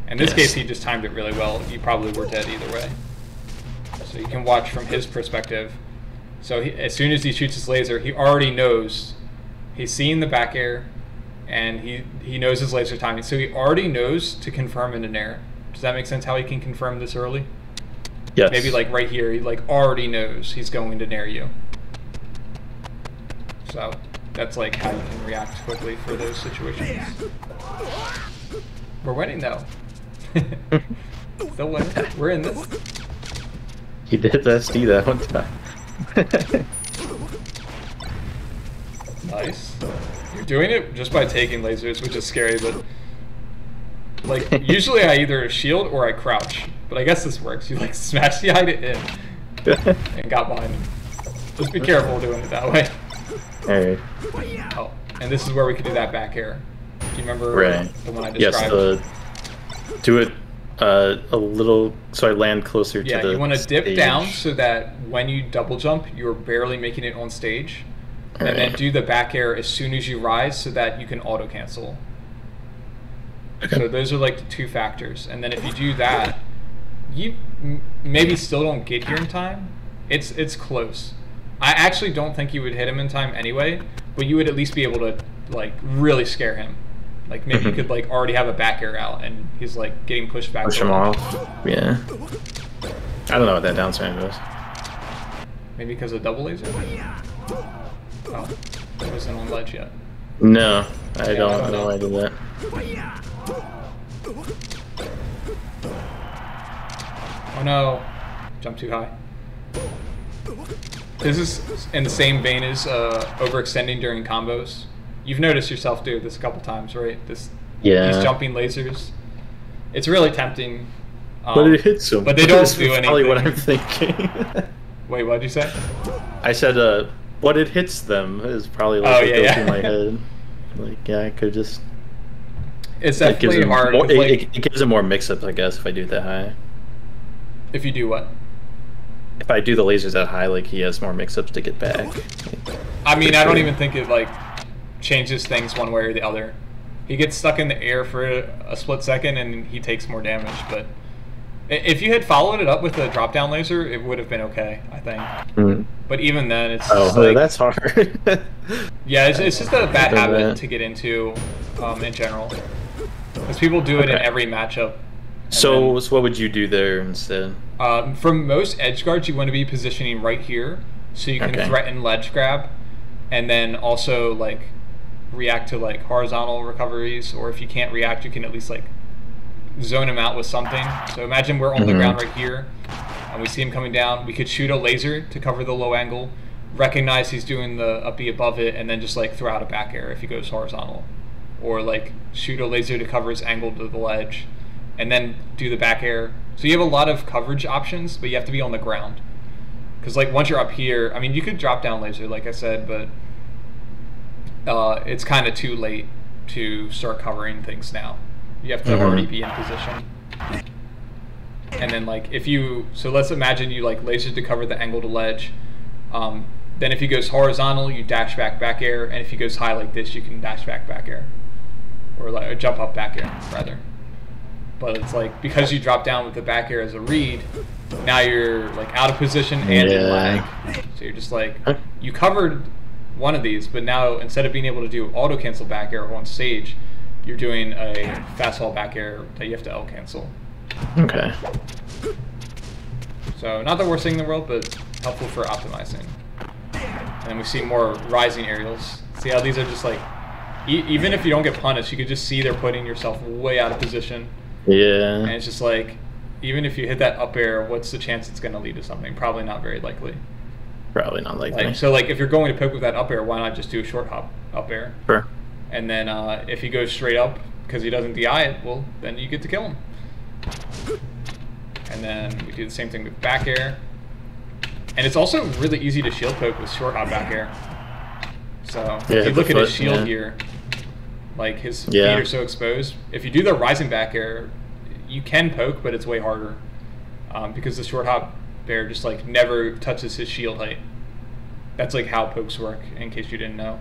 A: In this case, he just timed it really well. You probably were dead either way. So you can watch from his perspective. So as soon as he shoots his laser, he already knows. He's seeing the back air, and he knows his laser timing. So he already knows to confirm in an air. Does that make sense? How he can confirm this early?
B: Yes.
A: Maybe like right here, he like already knows he's going to nair you. So that's like how you can react quickly for those situations. We're winning though. Still winning. We're in this.
B: He did SD that one time.
A: Nice. You're doing it just by taking lasers, which is scary, but like usually I either shield or I crouch. But I guess this works. You like smash the hide it in and got behind him. Just be careful doing it that way.
B: Alright.
A: Oh, and this is where we could do that back air. Do you remember the one I described?
B: Yes, do it a little so I land closer to the
A: Yeah, you want to dip
B: stage.
A: down so that when you double jump, you're barely making it on stage. And then do the back air as soon as you rise so that you can auto cancel. Okay. So those are like the two factors. And then if you do that, you maybe still don't get here in time. It's close. I actually don't think you would hit him in time anyway, but you would at least be able to like really scare him. Like maybe you could like already have a back air out and he's like getting pushed back.
B: Push him off. Yeah. I don't know what that down smash was.
A: Maybe because of double laser? Oh, it wasn't on ledge yet.
B: No, I don't know why I did that.
A: Oh no, jump too high. This is in the same vein as overextending during combos. You've noticed yourself do this a couple times, right? These jumping lasers. It's really tempting.
B: But it hits them.
A: But they don't do anything.
B: Probably what I'm thinking.
A: Wait, what did you say?
B: I said, what it hits them is probably like what goes through my head. Like, yeah, I could just...
A: It's definitely hard.
B: It gives them more mix-ups, I guess, if I do it that high.
A: If you do what?
B: If I do the lasers that high, like, he has more mix-ups to get back.
A: I mean, I don't even think it, like, changes things one way or the other. he gets stuck in the air for a split second and he takes more damage. But if you had followed it up with a drop down laser, it would have been okay, I think.
B: Mm.
A: But even then, it's
B: that's hard.
A: Yeah, it's just a bad habit to get into in general, because people do it in every matchup.
B: So what would you do there instead?
A: From most edge guards, you want to be positioning right here, so you can threaten ledge grab, and then also like react to like horizontal recoveries, or if you can't react, you can at least like zone him out with something. So imagine we're on the ground right here, and we see him coming down. We could shoot a laser to cover the low angle, recognize he's doing the up B above it, and then just like throw out a back air if he goes horizontal, or like shoot a laser to cover his angle to the ledge, and then do the back air. So you have a lot of coverage options, but you have to be on the ground. Because like once you're up here, I mean, you could drop down laser, like I said, but it's kind of too late to start covering things now. You have to already be in position. And then like so let's imagine you like laser to cover the angle to ledge. Then if he goes horizontal, you dash back air, and if he goes high like this, you can dash back air, or like a jump up back air rather. But it's like, because you drop down with the back air as a read, now you're like out of position and in lag. So you're just like, you covered one of these, but now instead of being able to do auto cancel back air on stage, you're doing a fast fall back air that you have to L cancel.
B: Okay.
A: So not the worst thing in the world, but helpful for optimizing. And then we see more rising aerials. See how these are just like, even if you don't get punished, you could just see they're putting yourself way out of position.
B: Yeah.
A: And it's just like, even if you hit that up air, what's the chance it's going to lead to something? Probably not very likely.
B: Probably not likely.
A: Like, so like if you're going to poke with that up air, why not just do a short hop up air?
B: Sure.
A: And then if he goes straight up because he doesn't DI it, well, then you get to kill him. And then we do the same thing with back air. And it's also really easy to shield poke with short hop back air. So if you look at his shield here, like his feet are so exposed. If you do the rising back air, you can poke, but it's way harder because the short hop bear just like never touches his shield height. That's like how pokes work, in case you didn't know.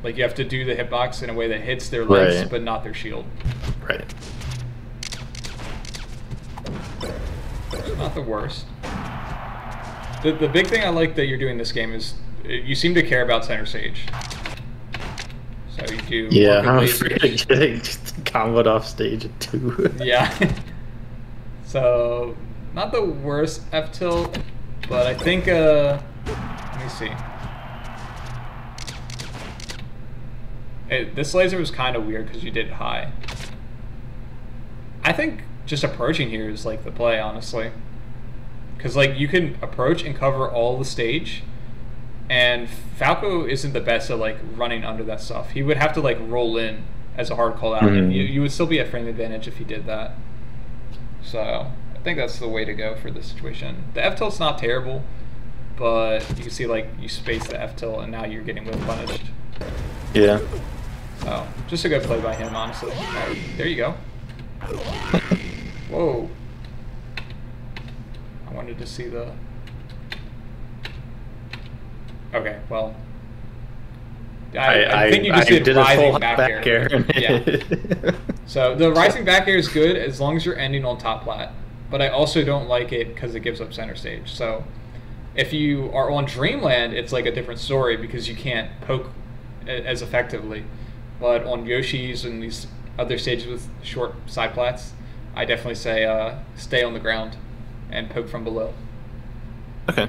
A: Like you have to do the hitbox in a way that hits their legs, but not their shield.
B: Right.
A: It's not the worst. The big thing I like that you're doing this game is you seem to care about center stage. So you do.
B: Yeah, I'm afraid of getting comboed off stage at 2.
A: Yeah. So not the worst F tilt, but I think let me see. This laser was kind of weird because you did it high. I think just approaching here is like the play, honestly. Because like you can approach and cover all the stage, and Falco isn't the best at like running under that stuff. He would have to like roll in as a hard call out, and you would still be at frame advantage if he did that. So I think that's the way to go for this situation. The F tilt's not terrible, but you can see like you space the F tilt and now you're getting whip punished.
B: Yeah.
A: So just a good play by him, honestly. There you go. Whoa. I wanted to see the... Okay, well... I think you just did rising back air. Yeah. So the rising back air is good as long as you're ending on top plat. But I also don't like it because it gives up center stage. So if you are on Dreamland, it's like a different story because you can't poke as effectively. But on Yoshi's and these other stages with short side plats, I definitely say stay on the ground and poke from below.
B: Okay.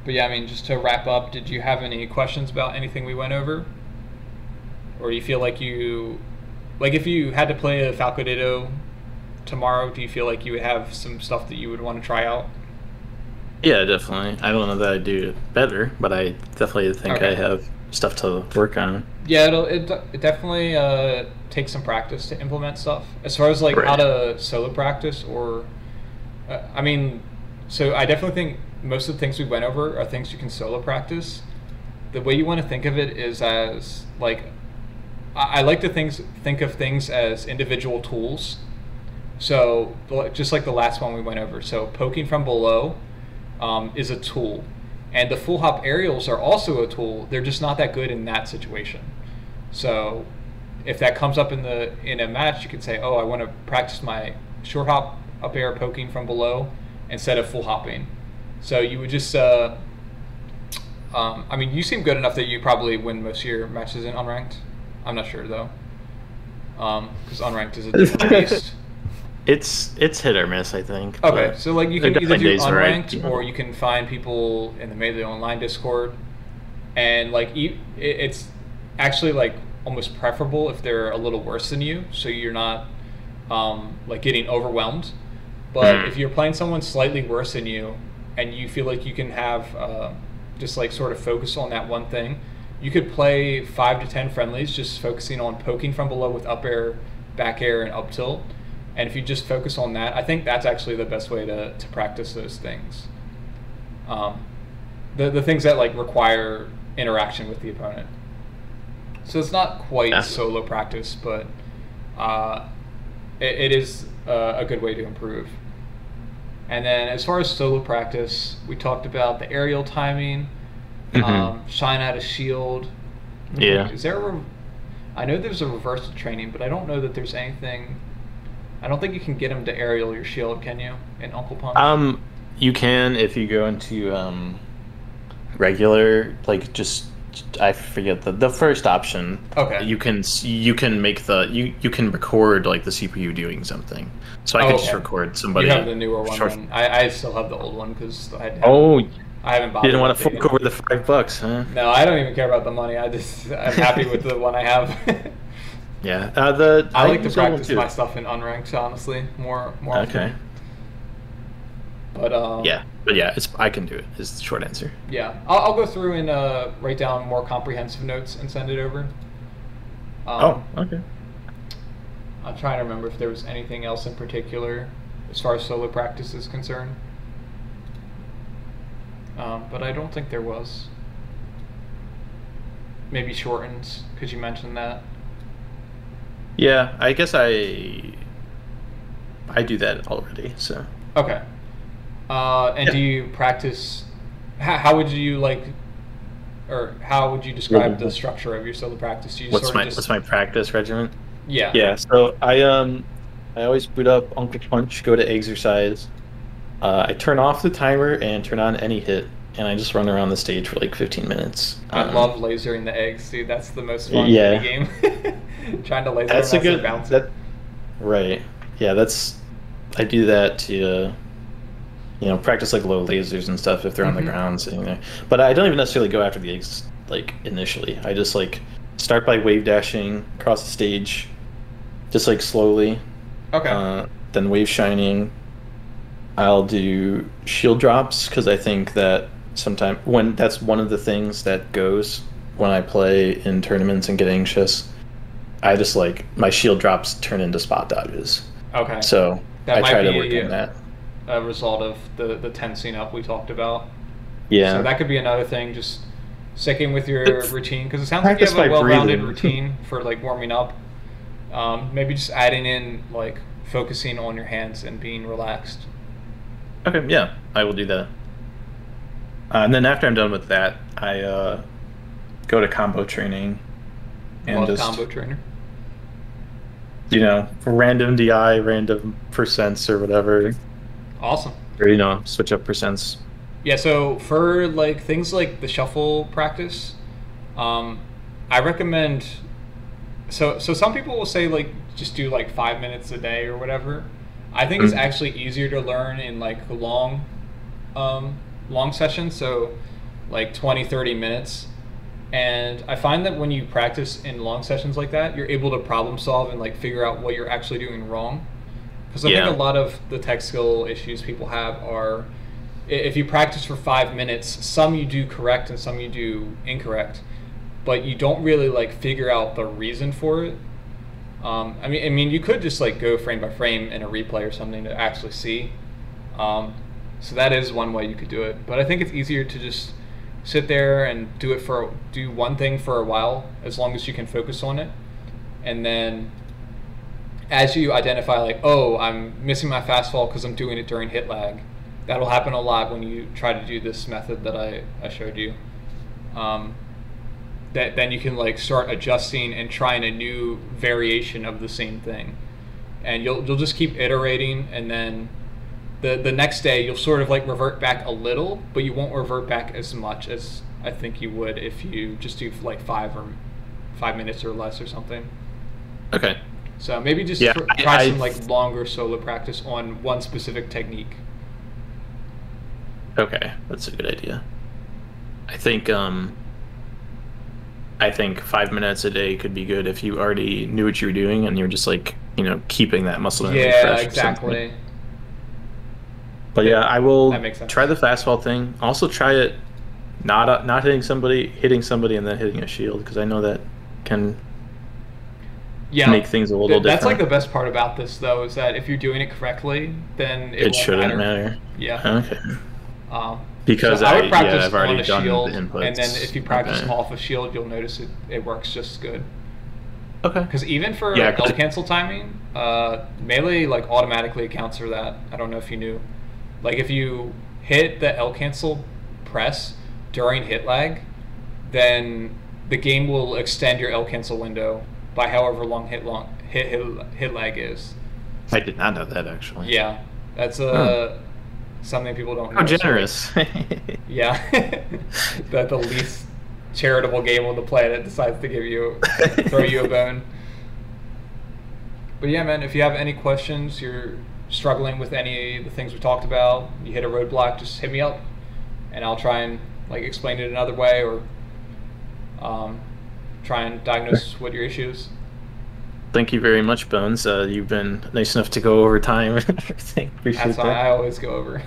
A: But yeah, I mean, just to wrap up, did you have any questions about anything we went over? Or you feel like you... Like, if you had to play a Falco Ditto tomorrow, do you feel like you would have some stuff that you would want to try out?
B: Yeah, definitely. I don't know that I do better, but I definitely think I have stuff to work on.
A: Yeah, it definitely takes some practice to implement stuff. As far as, like, how to solo practice or... I mean, so I definitely think most of the things we went over are things you can solo practice. The way you want to think of it is as, like... I like to think of things as individual tools. So, just like the last one we went over. So, poking from below is a tool. And the full hop aerials are also a tool. They're just not that good in that situation. So, if that comes up in a match, you can say, oh, I want to practice my short hop up air poking from below instead of full hopping. So you would just, I mean, you seem good enough that you probably win most of your matches in unranked. I'm not sure though, because unranked is a different beast.
B: It's hit or miss, I think.
A: Okay, so like you can either do unranked
B: or
A: you can find people in the Melee Online Discord, and like it's actually like almost preferable if they're a little worse than you, so you're not like getting overwhelmed. But if you're playing someone slightly worse than you, and you feel like you can have just like sort of focus on that one thing, you could play 5 to 10 friendlies just focusing on poking from below with up air, back air, and up tilt. And if you just focus on that, I think that's actually the best way to practice those things. The things that like require interaction with the opponent. So it's not quite solo practice, but it is a good way to improve. And then as far as solo practice, we talked about the aerial timing, shine out a shield.
B: Yeah.
A: Is there I know there's a reversal training, but I don't know that there's anything. I don't think you can get him to aerial your shield, can you, in Uncle Punch?
B: You can if you go into regular, like just I forget the first option.
A: Okay.
B: You can make you can record like the CPU doing something. So I could just record somebody.
A: You have the newer one. I still have the old one because I haven't bothered.
B: You didn't want to fork over the $5, huh?
A: No, I don't even care about the money. I'm happy with the one I have.
B: Yeah.
A: I like to practice my stuff in unranked, honestly, more
B: okay.
A: often. But
B: yeah, I can do it. Is the short answer.
A: Yeah, I'll go through and write down more comprehensive notes and send it over.
B: Okay.
A: I'm trying to remember if there was anything else in particular as far as solo practice is concerned. But I don't think there was. Maybe shortens, because you mentioned that.
B: Yeah, I guess I do that already. So
A: okay. And do you practice? How would you how would you describe the structure of your solo practice? Do you
B: what's my practice regimen?
A: Yeah.
B: Yeah. So I always boot up Uncle Punch, go to exercise. I turn off the timer and turn on any hit, and I just run around the stage for like 15 minutes.
A: I love lasering the eggs, dude. That's the most fun game. Trying to laser
B: that's
A: them
B: a good
A: bounce.
B: Right. Yeah, I do that to practice like low lasers and stuff if they're on the ground sitting there. But I don't even necessarily go after the eggs like initially. I just like start by wave dashing across the stage, just like slowly.
A: Okay.
B: Then wave shining. I'll do shield drops because I think that sometimes when that's one of the things that goes when I play in tournaments and get anxious, I just like my shield drops turn into spot dodges.
A: Okay.
B: So I try to work on that.
A: A result of the tensing up we talked about.
B: Yeah.
A: So that could be another thing. Just sticking with your routine, because it sounds like you have a well-rounded routine for like warming up. Maybe just adding in like focusing on your hands and being relaxed.
B: Okay. Yeah, I will do that. And then after I'm done with that, I go to combo training. And just
A: combo trainer.
B: Random DI, random percents or whatever.
A: Awesome.
B: Or switch up percents.
A: Yeah, so for like things like the shuffle practice, I recommend so some people will say like just do like 5 minutes a day or whatever. I think it's actually easier to learn in like long sessions, so like 20-30 minutes. And I find that when you practice in long sessions like that, you're able to problem solve and like figure out what you're actually doing wrong. Because I think a lot of the tech skill issues people have are, if you practice for 5 minutes, some you do correct and some you do incorrect, but you don't really like figure out the reason for it. I mean, you could just like go frame by frame in a replay or something to actually see. So that is one way you could do it. But I think it's easier to just sit there and do one thing for a while, as long as you can focus on it, and then as you identify like, oh, I'm missing my fastfall because I'm doing it during hit lag. That'll happen a lot when you try to do this method that I showed you. that then you can like start adjusting and trying a new variation of the same thing, and you'll just keep iterating, and then the next day you'll sort of like revert back a little, but you won't revert back as much as I think you would if you just do like 5 minutes or less or something.
B: Okay.
A: So maybe just try some like longer solo practice on one specific technique.
B: Okay, that's a good idea. I think 5 minutes a day could be good if you already knew what you were doing and you're just like, keeping that muscle memory fresh.
A: Yeah, exactly.
B: But yeah, I will
A: makes sense.
B: try the fastball thing. Also try it not hitting somebody and then hitting a shield, because I know that can make things a little different.
A: That's like the best part about this, though, is that if you're doing it correctly, then it won't
B: shouldn't matter.
A: Yeah.
B: Okay.
A: Because I would practice
B: I've already
A: on a
B: done
A: shield,
B: the inputs.
A: and then if you practice off a shield, you'll notice it works just good.
B: Okay.
A: Because even for L cancel timing, melee like automatically accounts for that. I don't know if you knew. Like if you hit the L cancel press during hit lag, then the game will extend your L cancel window by however long hit lag is.
B: I did not know that, actually.
A: Yeah, that's something people don't know.
B: How generous.
A: Yeah, that the least charitable game on the planet decides to throw you a bone. But yeah, man, if you have any questions, you're struggling with any of the things we talked about, you hit a roadblock, just hit me up, and I'll try and like explain it another way, or try and diagnose what your issue is.
B: Thank you very much, Bones. You've been nice enough to go over time. Appreciate
A: That's why I always go over.